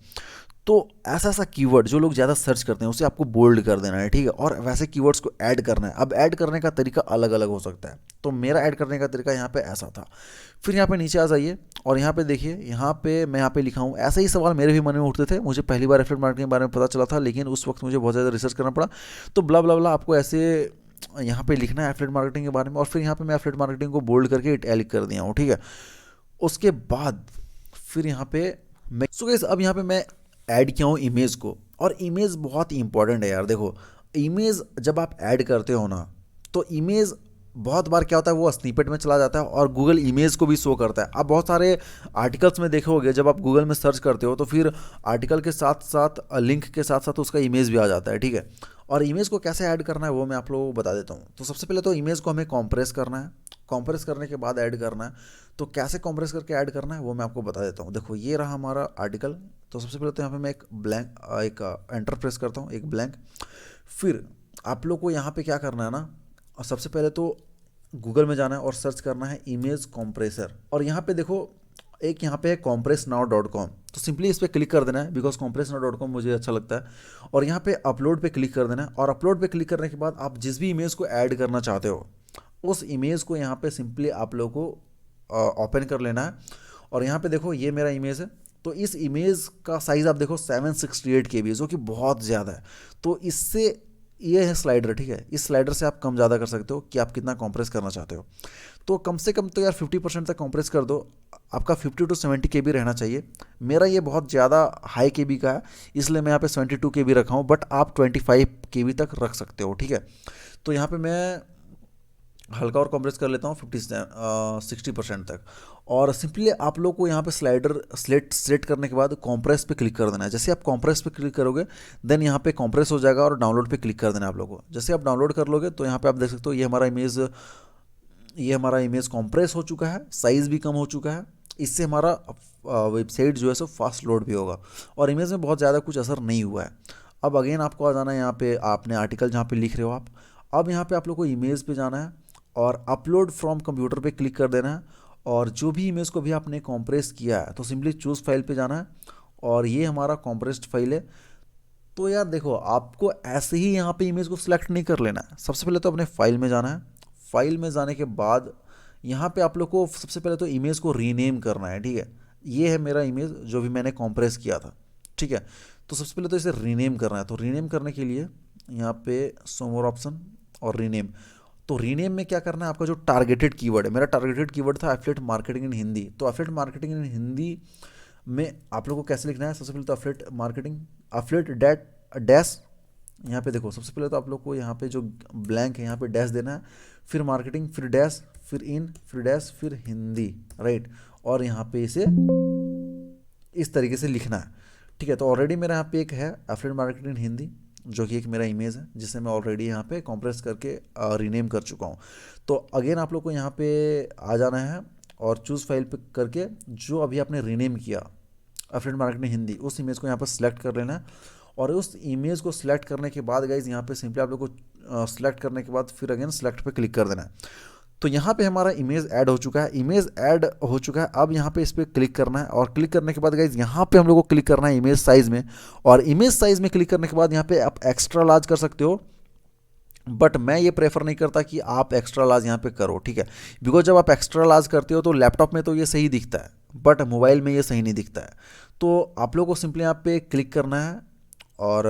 तो ऐसा कीवर्ड जो लोग ज़्यादा सर्च करते हैं उसे आपको बोल्ड कर देना है, ठीक है। और वैसे कीवर्ड्स को ऐड करना है। अब ऐड करने का तरीका अलग अलग हो सकता है, तो मेरा ऐड करने का तरीका यहाँ पे ऐसा था। फिर यहाँ पे नीचे आ जाइए और यहाँ पे देखिए, यहाँ पे मैं यहाँ पे लिखा हूँ, ऐसे ही सवाल मेरे भी मन में उठते थे। मुझे पहली बार एफिलिएट मार्केटिंग के बारे में पता चला था, लेकिन उस वक्त मुझे बहुत ज़्यादा रिसर्च करना पड़ा। तो ब्ला ब्ला ब्ला आपको ऐसे यहाँ पे लिखना है एफिलिएट मार्केटिंग के बारे में, और फिर यहाँ पे मैं एफिलिएट मार्केटिंग को बोल्ड करके इटैलिक कर दिया हूँ, ठीक है। उसके बाद फिर यहाँ पे मैं अब यहाँ पे मैं ऐड किया हूँ इमेज को, और इमेज बहुत ही इंपॉर्टेंट है यार। देखो इमेज जब आप ऐड करते हो ना, तो इमेज बहुत बार क्या होता है वो स्निपेट में चला जाता है और गूगल इमेज को भी शो करता है। आप बहुत सारे आर्टिकल्स में देखोगे, जब आप गूगल में सर्च करते हो तो फिर आर्टिकल के साथ साथ लिंक के साथ साथ उसका इमेज भी आ जाता है, ठीक है। और इमेज को कैसे ऐड करना है वो मैं आप लोगों को बता देता हूँ। तो सबसे पहले तो इमेज को हमें कॉम्प्रेस करना है, कॉम्प्रेस करने के बाद ऐड करना है। तो कैसे कॉम्प्रेस करके ऐड करना है वो मैं आपको बता देता हूँ। देखो ये रहा हमारा आर्टिकल। तो सबसे पहले तो यहाँ पे मैं एक एंटर प्रेस करता हूँ, एक ब्लैंक। फिर आप लोग को यहाँ पे क्या करना है ना, और सबसे पहले तो गूगल में जाना है और सर्च करना है इमेज कॉम्प्रेसर। और यहाँ पे देखो एक यहाँ पे है compressnow.com, तो सिंपली इस पर क्लिक कर देना है, बिकॉज compressnow.com मुझे अच्छा लगता है। और यहाँ पे अपलोड पे क्लिक कर देना है, और अपलोड पे क्लिक करने के बाद आप जिस भी इमेज को ऐड करना चाहते हो उस इमेज को यहाँ पे सिंपली आप लोग को ओपन कर लेना है। और यहाँ पे देखो ये मेरा इमेज है, तो इस इमेज का साइज़ आप देखो 768 KB, जो कि बहुत ज़्यादा है। तो इससे ये है स्लाइडर, ठीक है। इस स्लाइडर से आप कम ज़्यादा कर सकते हो कि आप कितना कॉम्प्रेस करना चाहते हो। तो कम से कम तो यार 50% तक कॉम्प्रेस कर दो, आपका 50 to 70 KB रहना चाहिए। मेरा ये बहुत ज़्यादा हाई KB का है, इसलिए मैं यहाँ पे 72 KB रखा हूँ, बट आप 25 KB तक रख सकते हो, ठीक है। तो यहाँ पे मैं हल्का और कॉम्प्रेस कर लेता हूँ 60% तक। और सिंपली आप लोग को यहाँ पे स्लाइडर सेलेक्ट करने के बाद कॉम्प्रेस पे क्लिक कर देना है। जैसे आप कॉम्प्रेस पे क्लिक करोगे देन यहाँ पे कॉम्प्रेस हो जाएगा, और डाउनलोड पे क्लिक कर देना है आप लोगों को। जैसे आप डाउनलोड कर लोगे तो यहाँ पे आप देख सकते हो ये हमारा इमेज कॉम्प्रेस हो चुका है, साइज़ भी कम हो चुका है। इससे हमारा वेबसाइट जो है सो फास्ट लोड भी होगा और इमेज में बहुत ज़्यादा कुछ असर नहीं हुआ है। अब अगेन आपको आ जाना है यहाँ पे, आपने आर्टिकल जहाँ पे लिख रहे हो आप, अब यहाँ पे आप लोग को इमेज पे जाना है और अपलोड फ्रॉम कंप्यूटर पे क्लिक कर देना है और जो भी इमेज को भी आपने कॉम्प्रेस किया है तो सिंपली चूज़ फाइल पे जाना है और ये हमारा कॉम्प्रेस्ड फाइल है। तो यार देखो, आपको ऐसे ही यहाँ पे इमेज को सिलेक्ट नहीं कर लेना है। सबसे पहले तो अपने फाइल में जाना है। फाइल में जाने के बाद यहाँ पे आप लोग को सबसे पहले तो इमेज को रीनेम करना है, ठीक है। ये है मेरा इमेज जो भी मैंने कॉम्प्रेस किया था, ठीक है। तो सबसे पहले तो इसे रीनेम करना है। तो रीनेम करने के लिए यहाँ पे शो मोर ऑप्शन और रीनेम। तो रीनेम में क्या करना है, आपका जो टारगेटेड कीवर्ड है, मेरा टारगेटेड कीवर्ड था एफिलिएट मार्केटिंग इन हिंदी। तो एफिलिएट मार्केटिंग इन हिंदी में आप लोगों को कैसे लिखना है, सबसे पहले तो एफिलिएट मार्केटिंग, एफिलिएट डैश, यहाँ पे देखो सबसे पहले तो आप लोग को यहाँ पे जो ब्लैंक है यहाँ पे डैश देना है, फिर मार्केटिंग, फिर डैश, फिर इन, फिर डैश, फिर हिंदी, राइट। और यहाँ पे इसे इस तरीके से लिखना है, ठीक है। तो ऑलरेडी मेरा यहाँ पे एक है एफिलिएट मार्केटिंग इन हिंदी जो कि एक मेरा इमेज है जिसे मैं ऑलरेडी यहाँ पे कॉम्प्रेस करके रीनेम कर चुका हूँ। तो अगेन आप लोग को यहाँ पे आ जाना है और चूज़ फाइल पे करके जो अभी आपने रीनेम किया एफिलिएट मार्केटिंग हिंदी, उस इमेज को यहाँ पर सिलेक्ट कर लेना है। और उस इमेज को सिलेक्ट करने के बाद गाइज यहाँ पे सिंपली आप लोग को सिलेक्ट करने के बाद फिर अगेन सिलेक्ट पे क्लिक कर देना है। तो यहाँ पे हमारा इमेज ऐड हो चुका है, इमेज ऐड हो चुका है। अब यहाँ पे इस पर क्लिक करना है और क्लिक करने के बाद गाइज यहाँ पे हम लोग को क्लिक करना है इमेज साइज में। और इमेज साइज में क्लिक करने के बाद यहाँ पे आप एक्स्ट्रा लार्ज कर सकते हो, बट मैं ये प्रेफर नहीं करता कि आप एक्स्ट्रा लार्ज यहाँ पे करो, ठीक है। बिकॉज जब आप एक्स्ट्रा लार्ज करते हो तो लैपटॉप में तो ये सही दिखता है बट मोबाइल में ये सही नहीं दिखता है। तो आप लोग को सिंपली यहाँ पे क्लिक करना है और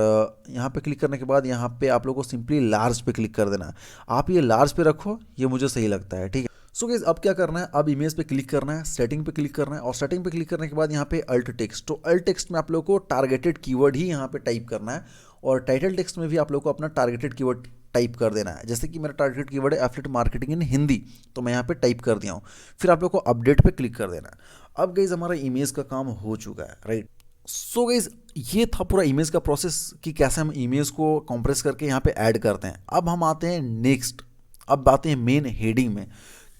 यहाँ पे क्लिक करने के बाद यहाँ पे आप लोग को सिंपली लार्ज पे क्लिक कर देना है। आप ये लार्ज पे रखो, ये मुझे सही लगता है, ठीक है। सो गाइस अब क्या करना है, अब इमेज पे क्लिक करना है, सेटिंग पे क्लिक करना है और सेटिंग पे क्लिक करने के बाद यहाँ पे अल्ट टेक्स्ट। तो अल्ट टेक्स्ट में आप लोग को टारगेटेड कीवर्ड ही यहाँ पे टाइप करना है और टाइटल टेक्स्ट में भी आप लोग को अपना टारगेटेड कीवर्ड टाइप कर देना है। जैसे कि मेरा टारगेटेड कीवर्ड है एफिलिएट मार्केटिंग इन हिंदी, तो मैं यहाँ पे टाइप कर दिया हूँ। फिर आप लोग को अपडेट पे क्लिक कर देना है। अब गाइस हमारा इमेज का काम हो चुका है, राइट। सो गाइज ये था पूरा इमेज का प्रोसेस कि कैसे हम इमेज को कंप्रेस करके यहाँ पे ऐड करते हैं। अब हम आते हैं नेक्स्ट, अब आते हैं मेन हेडिंग में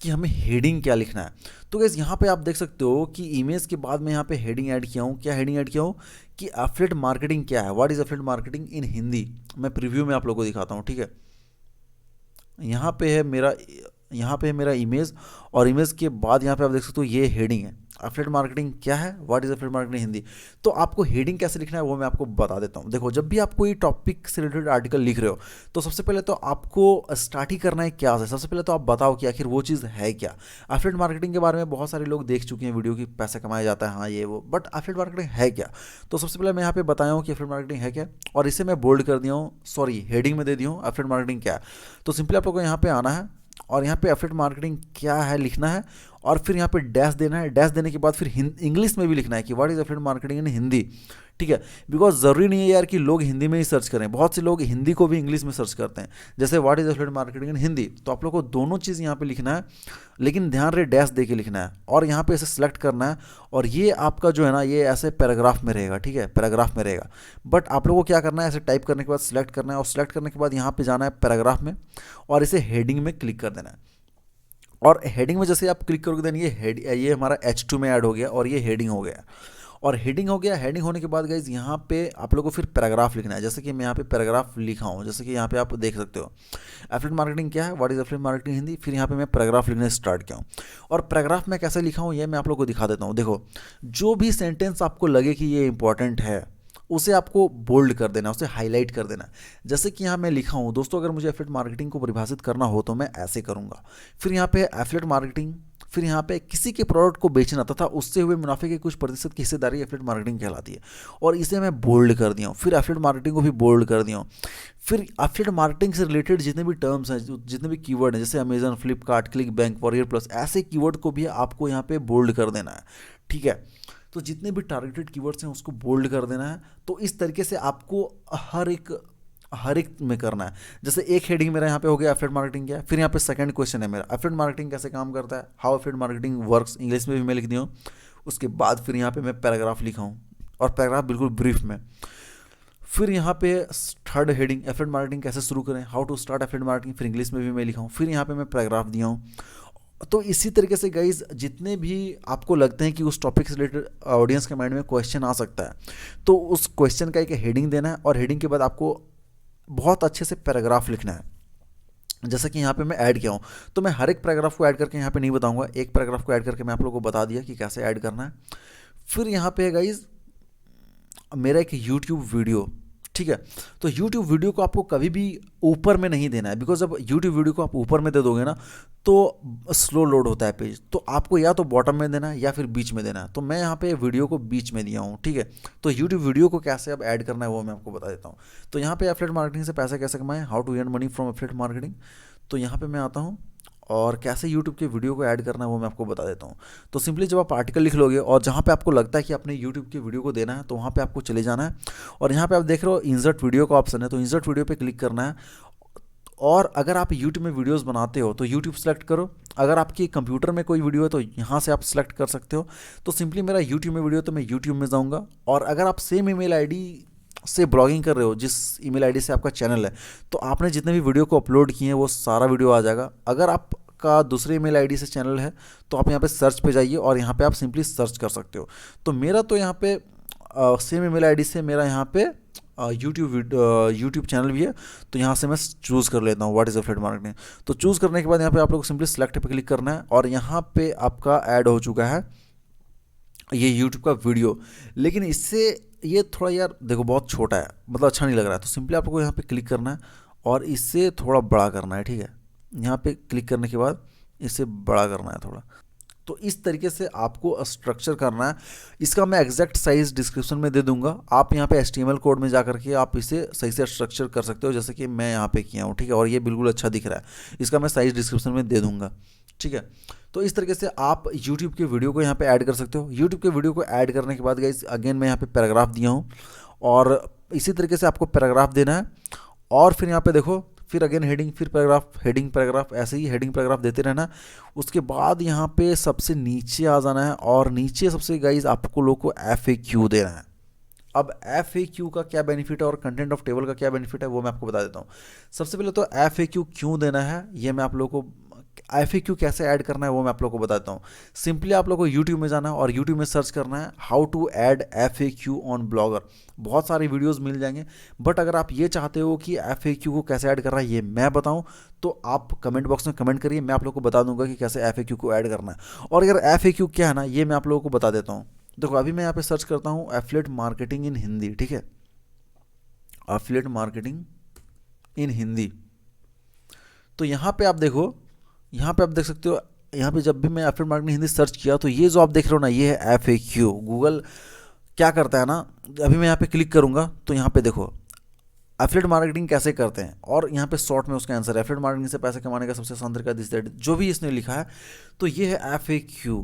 कि हमें हेडिंग क्या लिखना है। तो गाइज यहाँ पे आप देख सकते हो कि इमेज के बाद मैं यहाँ पे हेडिंग ऐड किया हूँ। क्या हेडिंग ऐड किया हूँ कि एफिलिएट मार्केटिंग क्या है, what is affiliate marketing in Hindi. मैं प्रीव्यू में आप लोगों को दिखाता हूँ, ठीक है। यहाँ पे है मेरा इमेज और इमेज के बाद यहाँ पे आप देख सकते हो ये हेडिंग है, एफिलिएट मार्केटिंग क्या है, what is affiliate marketing Hindi. तो आपको हेडिंग कैसे लिखना है वो मैं आपको बता देता हूँ। देखो, जब भी आप कोई टॉपिक से रिलेटेड आर्टिकल लिख रहे हो तो सबसे पहले तो आपको स्टार्ट ही करना है क्या से। सबसे पहले तो आप बताओ कि आखिर वो चीज़ है क्या। एफिलिएट मार्केटिंग के बारे में बहुत सारे लोग देख चुके हैं वीडियो की, पैसा कमाया जाता है, हाँ ये वो, बट एफिलिएट मार्केटिंग है क्या। तो सबसे पहले मैं यहाँ पे बताया हूँ कि एफिलिएट मार्केटिंग है क्या और इसे मैं बोल्ड कर दिया हूँ, सॉरी हेडिंग में दे दिया हूँ एफिलिएट मार्केटिंग क्या है। तो सिंपली आप लोग को यहाँ पे आना है और यहाँ पे एफिलिएट मार्केटिंग क्या है लिखना है और फिर यहाँ पे डैश देना है। डैश देने के बाद फिर इंग्लिश में भी लिखना है कि what is affiliate marketing in Hindi, ठीक है। बिकॉज ज़रूरी नहीं है यार कि लोग हिंदी में ही सर्च करें, बहुत से लोग हिंदी को भी इंग्लिश में सर्च करते हैं। जैसे what is affiliate marketing in Hindi, तो आप लोग को दोनों चीज़ यहाँ पे लिखना है, लेकिन ध्यान रहे डैश दे के लिखना है और यहाँ पे ऐसे सेलेक्ट करना है। और ये आपका जो है ना ये ऐसे पैराग्राफ में रहेगा, ठीक है, पैराग्राफ में रहेगा। बट आप लोगों को क्या करना है, ऐसे टाइप करने के बाद सिलेक्ट करना है और सिलेक्ट करने के बाद यहाँ पे जाना है पैराग्राफ में और इसे हेडिंग में क्लिक कर देना है। और हेडिंग में जैसे आप क्लिक करोगे देन ये हमारा H2 में ऐड हो गया और ये हेडिंग हो गया। और हेडिंग हो गया, हेडिंग होने के बाद गाइज यहाँ पे आप लोगों को फिर पैराग्राफ लिखना है। जैसे कि मैं यहाँ पे पैराग्राफ लिखा हूँ, जैसे कि यहाँ पे आप देख सकते हो एफिलिएट मार्केटिंग क्या है, what is affiliate marketing Hindi. फिर यहाँ पे मैं पैराग्राफ लिखना स्टार्ट किया हूँ और पैराग्राफ में कैसे लिखा हूँ ये मैं आप लोग को दिखा देता हूँ। देखो, जो भी सेंटेंस आपको लगे कि ये इंपॉर्टेंट है उसे आपको बोल्ड कर देना, उसे हाईलाइट कर देना। जैसे कि यहाँ मैं लिखा हूँ दोस्तों, अगर मुझे एफिलिएट मार्केटिंग को परिभाषित करना हो तो मैं ऐसे करूँगा। फिर यहाँ पे एफिलिएट मार्केटिंग, फिर यहाँ पे किसी के प्रोडक्ट को बेचना तथा उससे हुए मुनाफे के कुछ प्रतिशत की हिस्सेदारी एफिलिएट मार्केटिंग कहलाती है और इसे मैं बोल्ड कर दिया हूँ। फिर एफिलिएट मार्केटिंग को भी बोल्ड कर दिया हूँ। फिर एफिलिएट मार्केटिंग से रिलेटेड जितने भी टर्म्स हैं, जितने भी कीवर्ड हैं, जैसे Amazon, Flipkart, click bank, warrior plus, ऐसे कीवर्ड को भी आपको यहाँ पे बोल्ड कर देना है, ठीक है। तो जितने भी टारगेटेड कीवर्ड्स हैं उसको बोल्ड कर देना है। तो इस तरीके से आपको हर एक में करना है। जैसे एक हेडिंग मेरा यहाँ पे हो गया एफिलिएट मार्केटिंग क्या है। फिर यहाँ पे सेकंड क्वेश्चन है मेरा एफिलिएट मार्केटिंग कैसे काम करता है, how affiliate marketing works, English में भी मैं लिख दिया हूँ। उसके बाद फिर यहाँ पे मैं पैराग्राफ लिखा हूँ और पैराग्राफ बिल्कुल ब्रीफ में। फिर यहाँ पे थर्ड हेडिंग एफिलिएट मार्केटिंग कैसे शुरू करें, how to start affiliate marketing, फिर इंग्लिश में भी मैं लिखा हूँ। फिर यहाँ पे मैं पैराग्राफ दिया हूँ तो इसी तरीके से गाइज जितने भी आपको लगते हैं कि उस टॉपिक से रिलेटेड ऑडियंस के माइंड में क्वेश्चन आ सकता है, तो उस क्वेश्चन का एक हेडिंग देना है और हेडिंग के बाद आपको बहुत अच्छे से पैराग्राफ लिखना है। जैसा कि यहाँ पे मैं ऐड किया हूँ, तो मैं हर एक पैराग्राफ को ऐड करके यहाँ पे नहीं बताऊंगा, एक पैराग्राफ को ऐड करके मैं आप लोगों को बता दिया कि कैसे ऐड करना है। फिर यहाँ पे है गाइज मेरा एक यूट्यूब वीडियो, ठीक है। तो यूट्यूब वीडियो को आपको कभी भी ऊपर में नहीं देना है, बिकॉज जब यूट्यूब वीडियो को आप ऊपर में दे दोगे ना तो स्लो लोड होता है पेज, तो आपको या तो बॉटम में देना है या फिर बीच में देना है। तो मैं यहाँ पे वीडियो को बीच में दिया हूँ, ठीक है। तो यूट्यूब वीडियो को कैसे अब ऐड करना है वो मैं आपको बता देता हूँ। तो यहाँ पे एफिलिएट मार्केटिंग से पैसा कैसे कमाएं, how to earn money from affiliate marketing. तो यहाँ पे मैं आता हूँ और कैसे यूट्यूब के वीडियो को ऐड करना है वो मैं आपको बता देता हूँ। तो सिंपली जब आप आर्टिकल लिख लोगे और जहाँ पे आपको लगता है कि अपने यूट्यूब के वीडियो को देना है, तो वहाँ पे आपको चले जाना है और यहाँ पे आप देख रहे हो इंसर्ट वीडियो का ऑप्शन है, तो इंसर्ट वीडियो पे क्लिक करना है। और अगर आप यूट्यूब में वीडियोस बनाते हो तो यूट्यूब सेलेक्ट करो, अगर आपकी कंप्यूटर में कोई वीडियो है तो यहाँ से आप सेलेक्ट कर सकते हो। तो सिंपली मेरा यूट्यूब में वीडियो, तो मैं यूट्यूब में जाऊँगा। और अगर आप सेम ईमेल आईडी से ब्लॉगिंग कर रहे हो, जिस ईमेल आईडी से आपका चैनल है, तो आपने जितने भी वीडियो को अपलोड किए हैं वो सारा वीडियो आ जाएगा। अगर आपका दूसरे ईमेल आईडी से चैनल है तो आप यहाँ पे सर्च पे जाइए और यहाँ पे आप सिंपली सर्च कर सकते हो। तो मेरा तो यहाँ पे सेम ईमेल आईडी से मेरा यहाँ पे यूट्यूब चैनल भी है, तो यहाँ से मैं चूज़ कर लेता हूँ व्हाट इज़ एफिलिएट मार्केटिंग। तो चूज़ करने के बाद यहाँ पे आप लोग को सिंपली सेलेक्ट पे क्लिक करना है और यहाँ पे आपका ऐड हो चुका है ये यूट्यूब का वीडियो। लेकिन इससे ये थोड़ा यार देखो बहुत छोटा है, मतलब अच्छा नहीं लग रहा है। तो सिंपली आपको यहाँ पे क्लिक करना है और इससे थोड़ा बड़ा करना है, ठीक है। यहाँ पे क्लिक करने के बाद इसे बड़ा करना है थोड़ा। तो इस तरीके से आपको स्ट्रक्चर करना है। इसका मैं एग्जैक्ट साइज डिस्क्रिप्शन में दे दूंगा, आप यहाँ पे HTML कोड में जा करके आप इसे सही से स्ट्रक्चर कर सकते हो, जैसे कि मैं यहाँ पे किया हूँ, ठीक है। और ये बिल्कुल अच्छा दिख रहा है, इसका मैं साइज डिस्क्रिप्शन में दे दूंगा, ठीक है। तो इस तरीके से आप YouTube के वीडियो को यहाँ पे ऐड कर सकते हो। YouTube के वीडियो को ऐड करने के बाद गाइस अगेन मैं यहाँ पे पैराग्राफ दिया हूँ और इसी तरीके से आपको पैराग्राफ देना है। और फिर यहाँ पे देखो, फिर अगेन हेडिंग, फिर पैराग्राफ, हेडिंग पैराग्राफ, ऐसे ही हेडिंग पैराग्राफ देते रहना। उसके बाद यहाँ पे सबसे नीचे आ जाना है और नीचे सबसे गाइस आपको लोग को FAQ देना है। अब FAQ का क्या बेनिफिट है और कंटेंट ऑफ टेबल का क्या बेनिफिट है वो मैं आपको बता देता हूँ। सबसे पहले तो FAQ क्यों देना है ये मैं आप लोगों को, FAQ कैसे ऐड करना है वो मैं आप लोगों को बताता हूँ। सिंपली आप लोगों को YouTube में जाना है और YouTube में सर्च करना है how to add FAQ on Blogger. बहुत सारी वीडियोस मिल जाएंगे, बट अगर आप ये चाहते हो कि FAQ को कैसे ऐड करना है ये मैं बताऊं, तो आप कमेंट बॉक्स में कमेंट करिए, मैं आप लोगों को बता दूंगा कि कैसे FAQ को ऐड करना है। और अगर FAQ क्या है ना ये मैं आप लोगों को बता देता हूँ। देखो अभी मैं यहाँ पे सर्च करता हूँ एफिलिएट मार्केटिंग इन हिंदी, ठीक है, एफिलिएट मार्केटिंग इन हिंदी। तो यहाँ पे आप देखो, यहाँ पे आप देख सकते हो, यहाँ पे जब भी मैं एफिलिएट मार्केटिंग हिंदी सर्च किया तो ये जो आप देख रहे हो ना ये है FAQ। गूगल क्या करता है ना, अभी मैं यहाँ पे क्लिक करूँगा तो यहाँ पे देखो एफिलिएट मार्केटिंग कैसे करते हैं और यहाँ पे शॉर्ट में उसका आंसर है एफिलिएट मार्केटिंग से पैसे कमाने का सबसे आसान तरीका दिस दैट, जो भी इसने लिखा है तो ये है FAQ।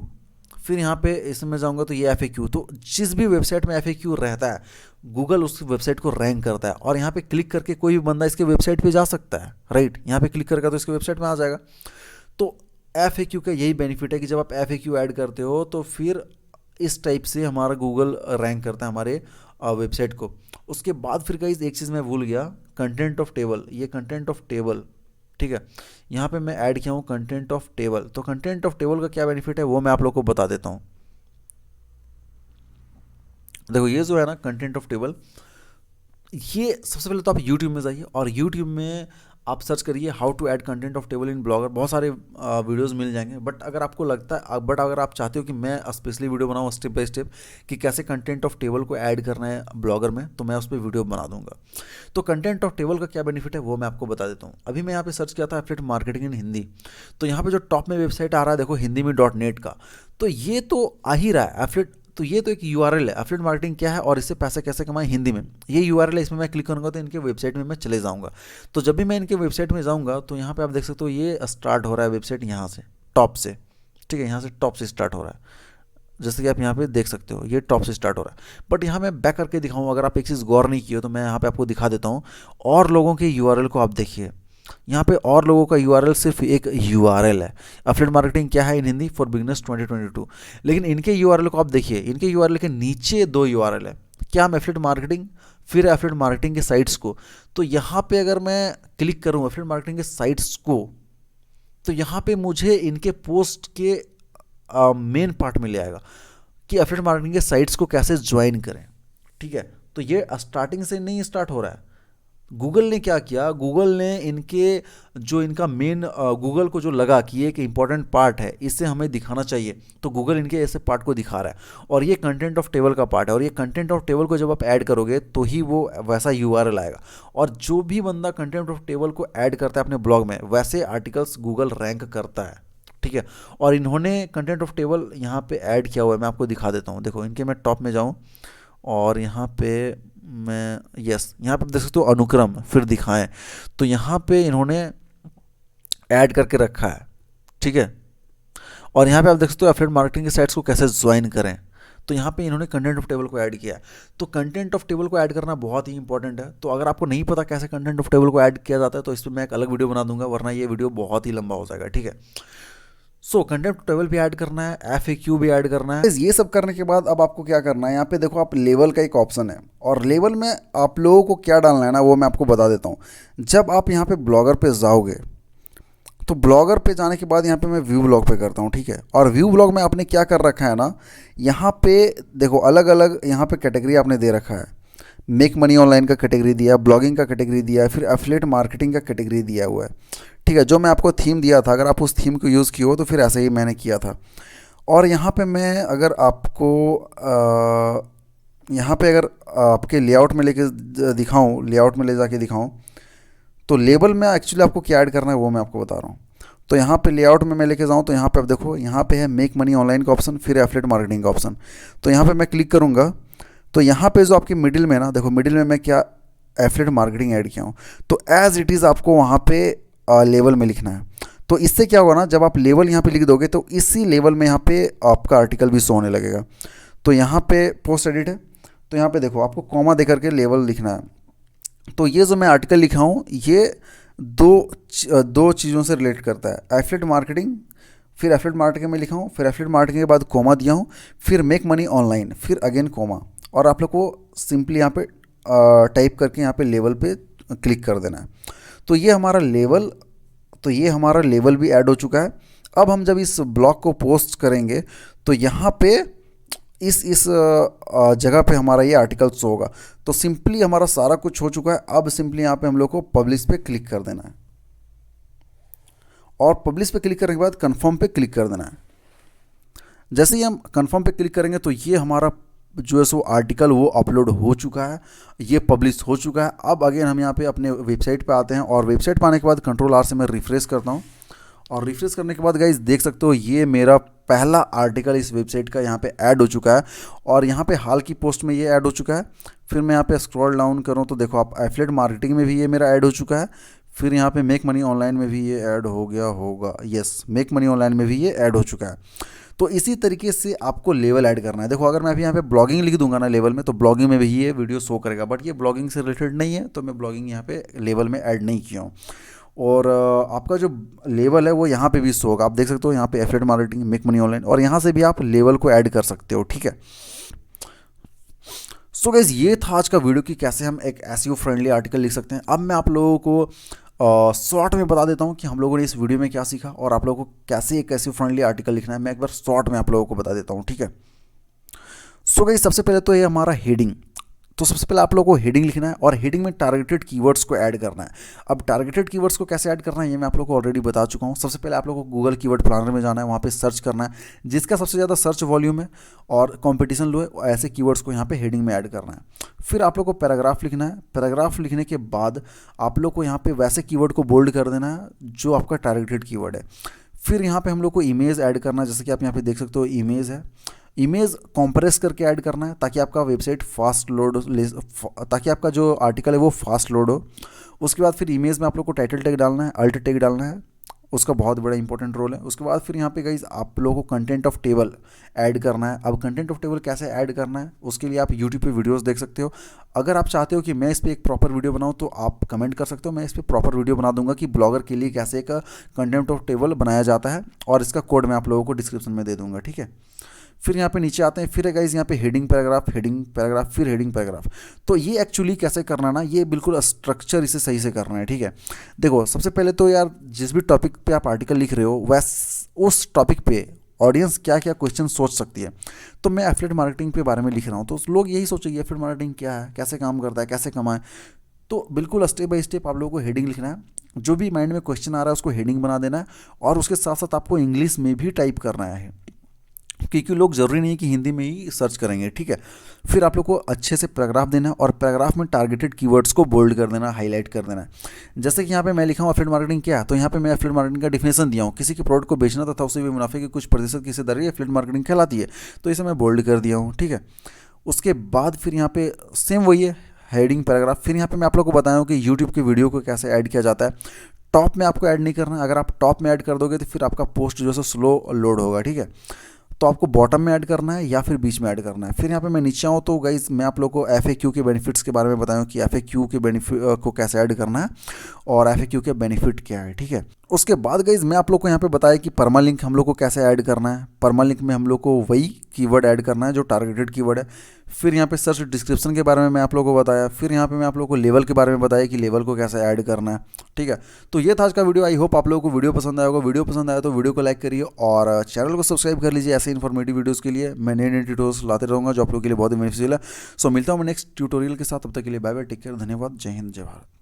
फिर यहाँ पे इसमें जाऊँगा तो ये FAQ, तो जिस भी वेबसाइट में FAQ रहता है गूगल उस वेबसाइट को रैंक करता है और यहाँ पे क्लिक करके कोई भी बंदा इसके वेबसाइट पे जा सकता है, राइट। यहाँ पे क्लिक करके तो इसके वेबसाइट में आ जाएगा। तो FAQ का यही बेनिफिट है कि जब आप FAQ ऐड करते हो तो फिर इस टाइप से हमारा गूगल रैंक करता है हमारे वेबसाइट को। उसके बाद फिर गाइस एक चीज़ मैं भूल गया, कंटेंट ऑफ टेबल। ये कंटेंट ऑफ टेबल, ठीक है, यहाँ पे मैं ऐड किया हूँ कंटेंट ऑफ टेबल। तो कंटेंट ऑफ टेबल का क्या बेनिफिट है वो मैं आप लोग को बता देता हूँ। देखो ये जो है ना कंटेंट ऑफ टेबल, ये सबसे पहले तो आप YouTube में जाइए और YouTube में आप सर्च करिए how to add content of table in Blogger. बहुत सारे वीडियोस मिल जाएंगे, बट अगर आपको लगता है, बट अगर आप चाहते हो कि मैं स्पेशली वीडियो बनाऊँ स्टेप बाय स्टेप कि कैसे कंटेंट ऑफ टेबल को ऐड करना है ब्लॉगर में, तो मैं उस पर वीडियो बना दूंगा। तो कंटेंट ऑफ टेबल का क्या बेनिफिट है वो मैं आपको बता देता हूँ। अभी मैं यहाँ पे सर्च किया था एफिलिएट मार्केटिंग इन हिंदी, तो यहाँ पे जो टॉप में वेबसाइट आ रहा है देखो हिंदी में .net का, तो ये तो आ ही रहा है एफिलिएट। तो ये तो एक URL है, एफिलिएट मार्केटिंग क्या है और इससे पैसे कैसे कमाएं हिंदी में, ये URL है। इसमें मैं क्लिक करूंगा तो इनके वेबसाइट में मैं चले जाऊंगा। तो जब भी मैं इनके वेबसाइट में जाऊंगा तो यहाँ पे आप देख सकते हो ये स्टार्ट हो रहा है वेबसाइट यहाँ से टॉप से, ठीक है, यहाँ से टॉप से स्टार्ट हो रहा है, जैसे कि आप यहाँ पे देख सकते हो ये टॉप से स्टार्ट हो रहा है। बट यहाँ मैं बैक करके दिखाऊँ, अगर आप एक चीज़ गौर नहीं की हो तो मैं यहाँ पे आपको दिखा देता हूँ। और लोगों के URL को आप देखिए, यहाँ पे और लोगों का URL सिर्फ एक URL है, एफिलिएट मार्केटिंग क्या है इन हिंदी फॉर बिगनर्स 2022। लेकिन इनके URL को आप देखिए, इनके URL के नीचे 2 URL है, क्या हम एफिलिएट मार्केटिंग फिर एफिलिएट मार्केटिंग के साइट्स को। तो यहाँ पे अगर मैं क्लिक करूँ एफिलिएट मार्केटिंग के साइट्स को, तो यहाँ पे मुझे इनके पोस्ट के मेन पार्ट में ले आएगा कि एफिलिएट मार्केटिंग के साइट्स को कैसे ज्वाइन करें। ठीक है, तो ये स्टार्टिंग से नहीं स्टार्ट हो रहा है। गूगल ने क्या किया, गूगल ने इनके जो इनका मेन गूगल को जो लगा कि ये एक इंपॉर्टेंट पार्ट है, इससे हमें दिखाना चाहिए, तो गूगल इनके ऐसे पार्ट को दिखा रहा है। और ये कंटेंट ऑफ टेबल का पार्ट है, और ये कंटेंट ऑफ टेबल को जब आप ऐड करोगे तो ही वो वैसा यूआरएल आएगा। और जो भी बंदा कंटेंट ऑफ टेबल को ऐड करता है अपने ब्लॉग में, वैसे आर्टिकल्स गूगल रैंक करता है। ठीक है, और इन्होंने कंटेंट ऑफ टेबल यहाँ पे ऐड किया हुआ है, मैं आपको दिखा देता हूँ। देखो इनके मैं टॉप में जाऊँ और यहाँ पे मैं यहाँ पे देख सकते हो अनुक्रम फिर दिखाएं, तो यहाँ पे इन्होंने ऐड करके रखा है। ठीक है, और यहाँ पे आप देख सकते हो एफिलिएट मार्केटिंग के साइट्स को कैसे ज्वाइन करें, तो यहाँ पे इन्होंने कंटेंट ऑफ टेबल को ऐड किया है। तो कंटेंट ऑफ टेबल को ऐड करना बहुत ही इंपॉर्टेंट है। तो अगर आपको नहीं पता कैसे कंटेंट ऑफ टेबल को ऐड किया जाता है तो इस पर मैं एक अलग वीडियो बना दूंगा, वरना ये वीडियो बहुत ही लंबा हो जाएगा। ठीक है, सो कंटेंट टेबल भी ऐड करना है, FAQ भी ऐड करना है। ये सब करने के बाद अब आपको क्या करना है, यहाँ पे देखो आप लेवल का एक ऑप्शन है, और लेवल में आप लोगों को क्या डालना है ना वो मैं आपको बता देता हूँ। जब आप यहाँ पे ब्लॉगर पे जाओगे तो ब्लॉगर पे जाने के बाद यहाँ पे मैं व्यू ब्लॉग पे करता हूँ। ठीक है, और व्यू ब्लॉग में आपने क्या कर रखा है ना, यहाँ पे देखो अलग अलग यहाँ पे कैटेगरी आपने दे रखा है। मेक मनी ऑनलाइन का कैटेगरी दिया है, ब्लॉगिंग का कैटेगरी दिया है, फिर एफिलिएट मार्केटिंग का कैटेगरी दिया हुआ है। ठीक है, जो मैं आपको थीम दिया था, अगर आप उस थीम को यूज़ किए हो तो फिर ऐसे ही मैंने किया था। और यहाँ पे मैं अगर आपको यहाँ पे अगर आपके लेआउट में लेके दिखाऊँ, लेआउट में ले जाके दिखाऊँ, तो लेबल में एक्चुअली आपको क्या ऐड करना है वो मैं आपको बता रहा हूँ। तो यहाँ पे लेआउट में मैं लेके जाऊँ तो यहाँ पे आप देखो, यहाँ पे है मेक मनी ऑनलाइन का ऑप्शन, फिर एफिलिएट मार्केटिंग का ऑप्शन। तो यहाँ पे मैं क्लिक करूँगा तो यहाँ पे जो आपकी मिडिल में ना, देखो मिडिल में मैं क्या एफिलिएट मार्केटिंग ऐड किया हूँ, तो एज इट इज़ आपको वहाँ पे लेवल में लिखना है। तो इससे क्या होगा ना, जब आप लेवल यहाँ पे लिख दोगे तो इसी लेवल में यहाँ पे आपका आर्टिकल भी शो होने लगेगा। तो यहाँ पे पोस्ट एडिट है, तो यहाँ पे देखो आपको कॉमा दे करके लेवल लिखना है। तो ये जो मैं आर्टिकल लिखा हूँ ये दो चीज़ों से रिलेट करता है, एफिलिएट मार्केटिंग, फिर एफिलिएट मार्केटिंग में लिखा हूँ, फिर एफिलिएट मार्केटिंग के बाद कोमा दिया हूँ, फिर मेक मनी ऑनलाइन, फिर अगेन कोमा। और आप लोग को सिंपली यहाँ पे टाइप करके यहाँ पे लेवल पे क्लिक कर देना है। तो ये हमारा लेवल भी ऐड हो चुका है। अब हम जब इस ब्लॉग को पोस्ट करेंगे तो यहाँ पे इस जगह पे हमारा ये आर्टिकल शो होगा। तो सिंपली हमारा सारा कुछ हो चुका है। अब सिंपली यहाँ पे हम लोग को पब्लिश पे क्लिक कर देना है, और पब्लिश पे क्लिक करने के बाद कंफर्म पे क्लिक कर देना है। जैसे ही हम कंफर्म पे क्लिक करेंगे तो ये हमारा जो है सो आर्टिकल वो अपलोड हो चुका है, ये पब्लिश हो चुका है। अब अगेन हम यहाँ पे अपने वेबसाइट पे आते हैं, और वेबसाइट पे आने के बाद Ctrl+R से मैं रिफ्रेश करता हूँ, और रिफ्रेश करने के बाद गाइस देख सकते हो ये मेरा पहला आर्टिकल इस वेबसाइट का यहाँ पे ऐड हो चुका है, और यहाँ पे हाल की पोस्ट में ये ऐड हो चुका है। फिर मैं यहाँ पे स्क्रॉल डाउन करूँ तो देखो आप एफिलिएट मार्केटिंग में भी ये मेरा ऐड हो चुका है, फिर यहाँ पे मेक मनी ऑनलाइन में भी ये ऐड हो गया होगा, यस मेक मनी ऑनलाइन में भी ये ऐड हो चुका है। तो इसी तरीके से आपको लेवल ऐड करना है। देखो अगर मैं अभी यहाँ पे ब्लॉगिंग लिख दूंगा ना लेवल में, तो ब्लॉगिंग में भी ये वीडियो शो करेगा, बट ये ब्लॉगिंग से रिलेटेड नहीं है, तो मैं ब्लॉगिंग यहाँ पे लेवल में ऐड नहीं किया हूँ। और आपका जो लेवल है वो यहाँ पे भी शो होगा, आप देख सकते हो यहाँ पे affiliate marketing, make money online, और यहाँ से भी आप लेवल को ऐड कर सकते हो। ठीक है, सो गाइस ये था आज का वीडियो कि कैसे हम एक एसईओ फ्रेंडली आर्टिकल लिख सकते हैं। अब मैं आप लोगों को शॉर्ट में बता देता हूँ कि हम लोगों ने इस वीडियो में क्या सीखा, और आप लोगों को कैसे एक एसईओ फ्रेंडली आर्टिकल लिखना है, मैं एक बार शॉर्ट में आप लोगों को बता देता हूँ। ठीक है, सो गाइस सबसे पहले तो ये हमारा हेडिंग। तो सबसे पहले आप लोगों को हेडिंग लिखना है, और हेडिंग में टारगेटेड कीवर्ड्स को ऐड करना है। अब टारगेटेड कीवर्ड्स को कैसे ऐड करना है ये मैं आप लोगों को ऑलरेडी बता चुका हूँ। सबसे पहले आप लोगों को गूगल कीवर्ड प्लानर में जाना है, वहाँ पे सर्च करना है जिसका सबसे ज़्यादा सर्च वॉल्यूम है और कंपटीशन लो है, ऐसे कीवर्ड्स को यहाँ पे हेडिंग में ऐड करना है। फिर आप लोग को पैराग्राफ लिखना है। पैराग्राफ लिखने के बाद आप लोग को यहाँ पे वैसे कीवर्ड को बोल्ड कर देना है जो आपका टारगेटेड कीवर्ड है। फिर यहाँ पे हम लोग को इमेज ऐड करना है, जैसे कि आप यहाँ पे देख सकते हो इमेज है। इमेज कॉम्प्रेस करके ऐड करना है ताकि आपका वेबसाइट फास्ट लोड, ताकि आपका जो आर्टिकल है वो फास्ट लोड हो। उसके बाद फिर इमेज में आप लोग को टाइटल टैग डालना है, अल्ट टैग डालना है, उसका बहुत बड़ा इंपॉर्टेंट रोल है। उसके बाद फिर यहाँ पे गाइस आप लोगों को कंटेंट ऑफ टेबल ऐड करना है। अब कंटेंट ऑफ टेबल कैसे ऐड करना है उसके लिए आप यूट्यूब पे वीडियोस देख सकते हो। अगर आप चाहते हो कि मैं इस पर एक प्रॉपर वीडियो बनाऊँ तो आप कमेंट कर सकते हो, मैं इस पर प्रॉपर वीडियो बना दूंगा कि ब्लॉगर के लिए कैसे एक कंटेंट ऑफ टेबल बनाया जाता है, और इसका कोड मैं आप लोगों को डिस्क्रिप्शन में दे दूँगा। ठीक है, फिर यहाँ पे नीचे आते हैं, फिर है गाइज यहाँ पे हेडिंग पैराग्राफ, फिर हेडिंग पैराग्राफ। तो ये एक्चुअली कैसे करना ना, ये बिल्कुल स्ट्रक्चर इसे सही से करना है, ठीक है। देखो सबसे पहले तो यार जिस भी टॉपिक पे आप आर्टिकल लिख रहे हो उस टॉपिक पे ऑडियंस क्या क्या क्वेश्चन सोच सकती है। तो मैं एफिलिएट मार्केटिंग के बारे में लिख रहा हूँ, तो लोग यही सोचेंगे एफिलिएट मार्केटिंग क्या है, कैसे काम करता है, कैसे कमाएं। तो बिल्कुल स्टेप बाय स्टेप आप लोगों को हेडिंग लिखना है, जो भी माइंड में क्वेश्चन आ रहा है उसको हेडिंग बना देना है, और उसके साथ साथ आपको इंग्लिश में भी टाइप करना है, क्योंकि लोग ज़रूरी नहीं है कि हिंदी में ही सर्च करेंगे, ठीक है। फिर आप लोग को अच्छे से पैराग्राफ देना है, और पैराग्राफ में टारगेटेड कीवर्ड्स को बोल्ड कर देना, हाईलाइट कर देना है। जैसे कि यहाँ पे मैं लिखा हूँ एफिलिएट मार्केटिंग क्या है, तो यहाँ पे मैं एफिलिएट मार्केटिंग का डिफिनेशन दिया हूँ, किसी के प्रोडक्ट को बेचना तथा उसे भी मुनाफे की कुछ प्रतिशत की हिस्सेदारी एफिलिएट मार्केटिंग कहलाती है। तो इसे मैं बोल्ड कर दिया हूँ, ठीक है। उसके बाद फिर यहाँ पे सेम वही है, हेडिंग पैराग्राफ। फिर यहाँ पे मैं आप लोग को बताया हूँ कि यूट्यूब की वीडियो को कैसे ऐड किया जाता है। टॉप में आपको ऐड नहीं करना है, अगर आप टॉप में ऐड कर दोगे तो फिर आपका पोस्ट जो है स्लो लोड होगा, ठीक है। तो आपको बॉटम में ऐड करना है या फिर बीच में ऐड करना है। फिर यहाँ पे मैं नीचे आऊँ तो गाइज मैं आप लोग को FAQ के बेनिफिट्स के बारे में बताऊँ कि FAQ के बेनिफिट को कैसे ऐड करना है और FAQ के बेनिफिट क्या है, ठीक है। उसके बाद गाइज मैं आप लोग को यहाँ पे बताया कि परमालिंक हम लोग को कैसे ऐड करना है। परमालिंक में हम लोग को वही कीवर्ड ऐड करना है जो टारगेटेड कीवर्ड है। फिर यहाँ पे सर्च डिस्क्रिप्शन के बारे में मैं आप लोगों को बताया। फिर यहाँ पे मैं आप लोगों को लेवल के बारे में बताया कि लेवल को कैसे ऐड करना है, ठीक है। तो ये था आज का वीडियो। आई होप आप लोगों को वीडियो पसंद आया होगा। वीडियो पसंद आया तो वीडियो को लाइक करिए और चैनल को सब्सक्राइब कर लीजिए। ऐसे इन्फॉर्मेटिव वीडियोज़ के लिए मैं नए ट्यूटोरियल्स लाते रहूँगा जो आप लोगों के लिए बहुत ही बेनिफिशियल है। सो मिलता हूँ मैं नेक्स्ट ट्यूटोरियल के साथ, तब तक के लिए बाय बाय, टेक केयर, धन्यवाद, जय हिंद, जय भारत।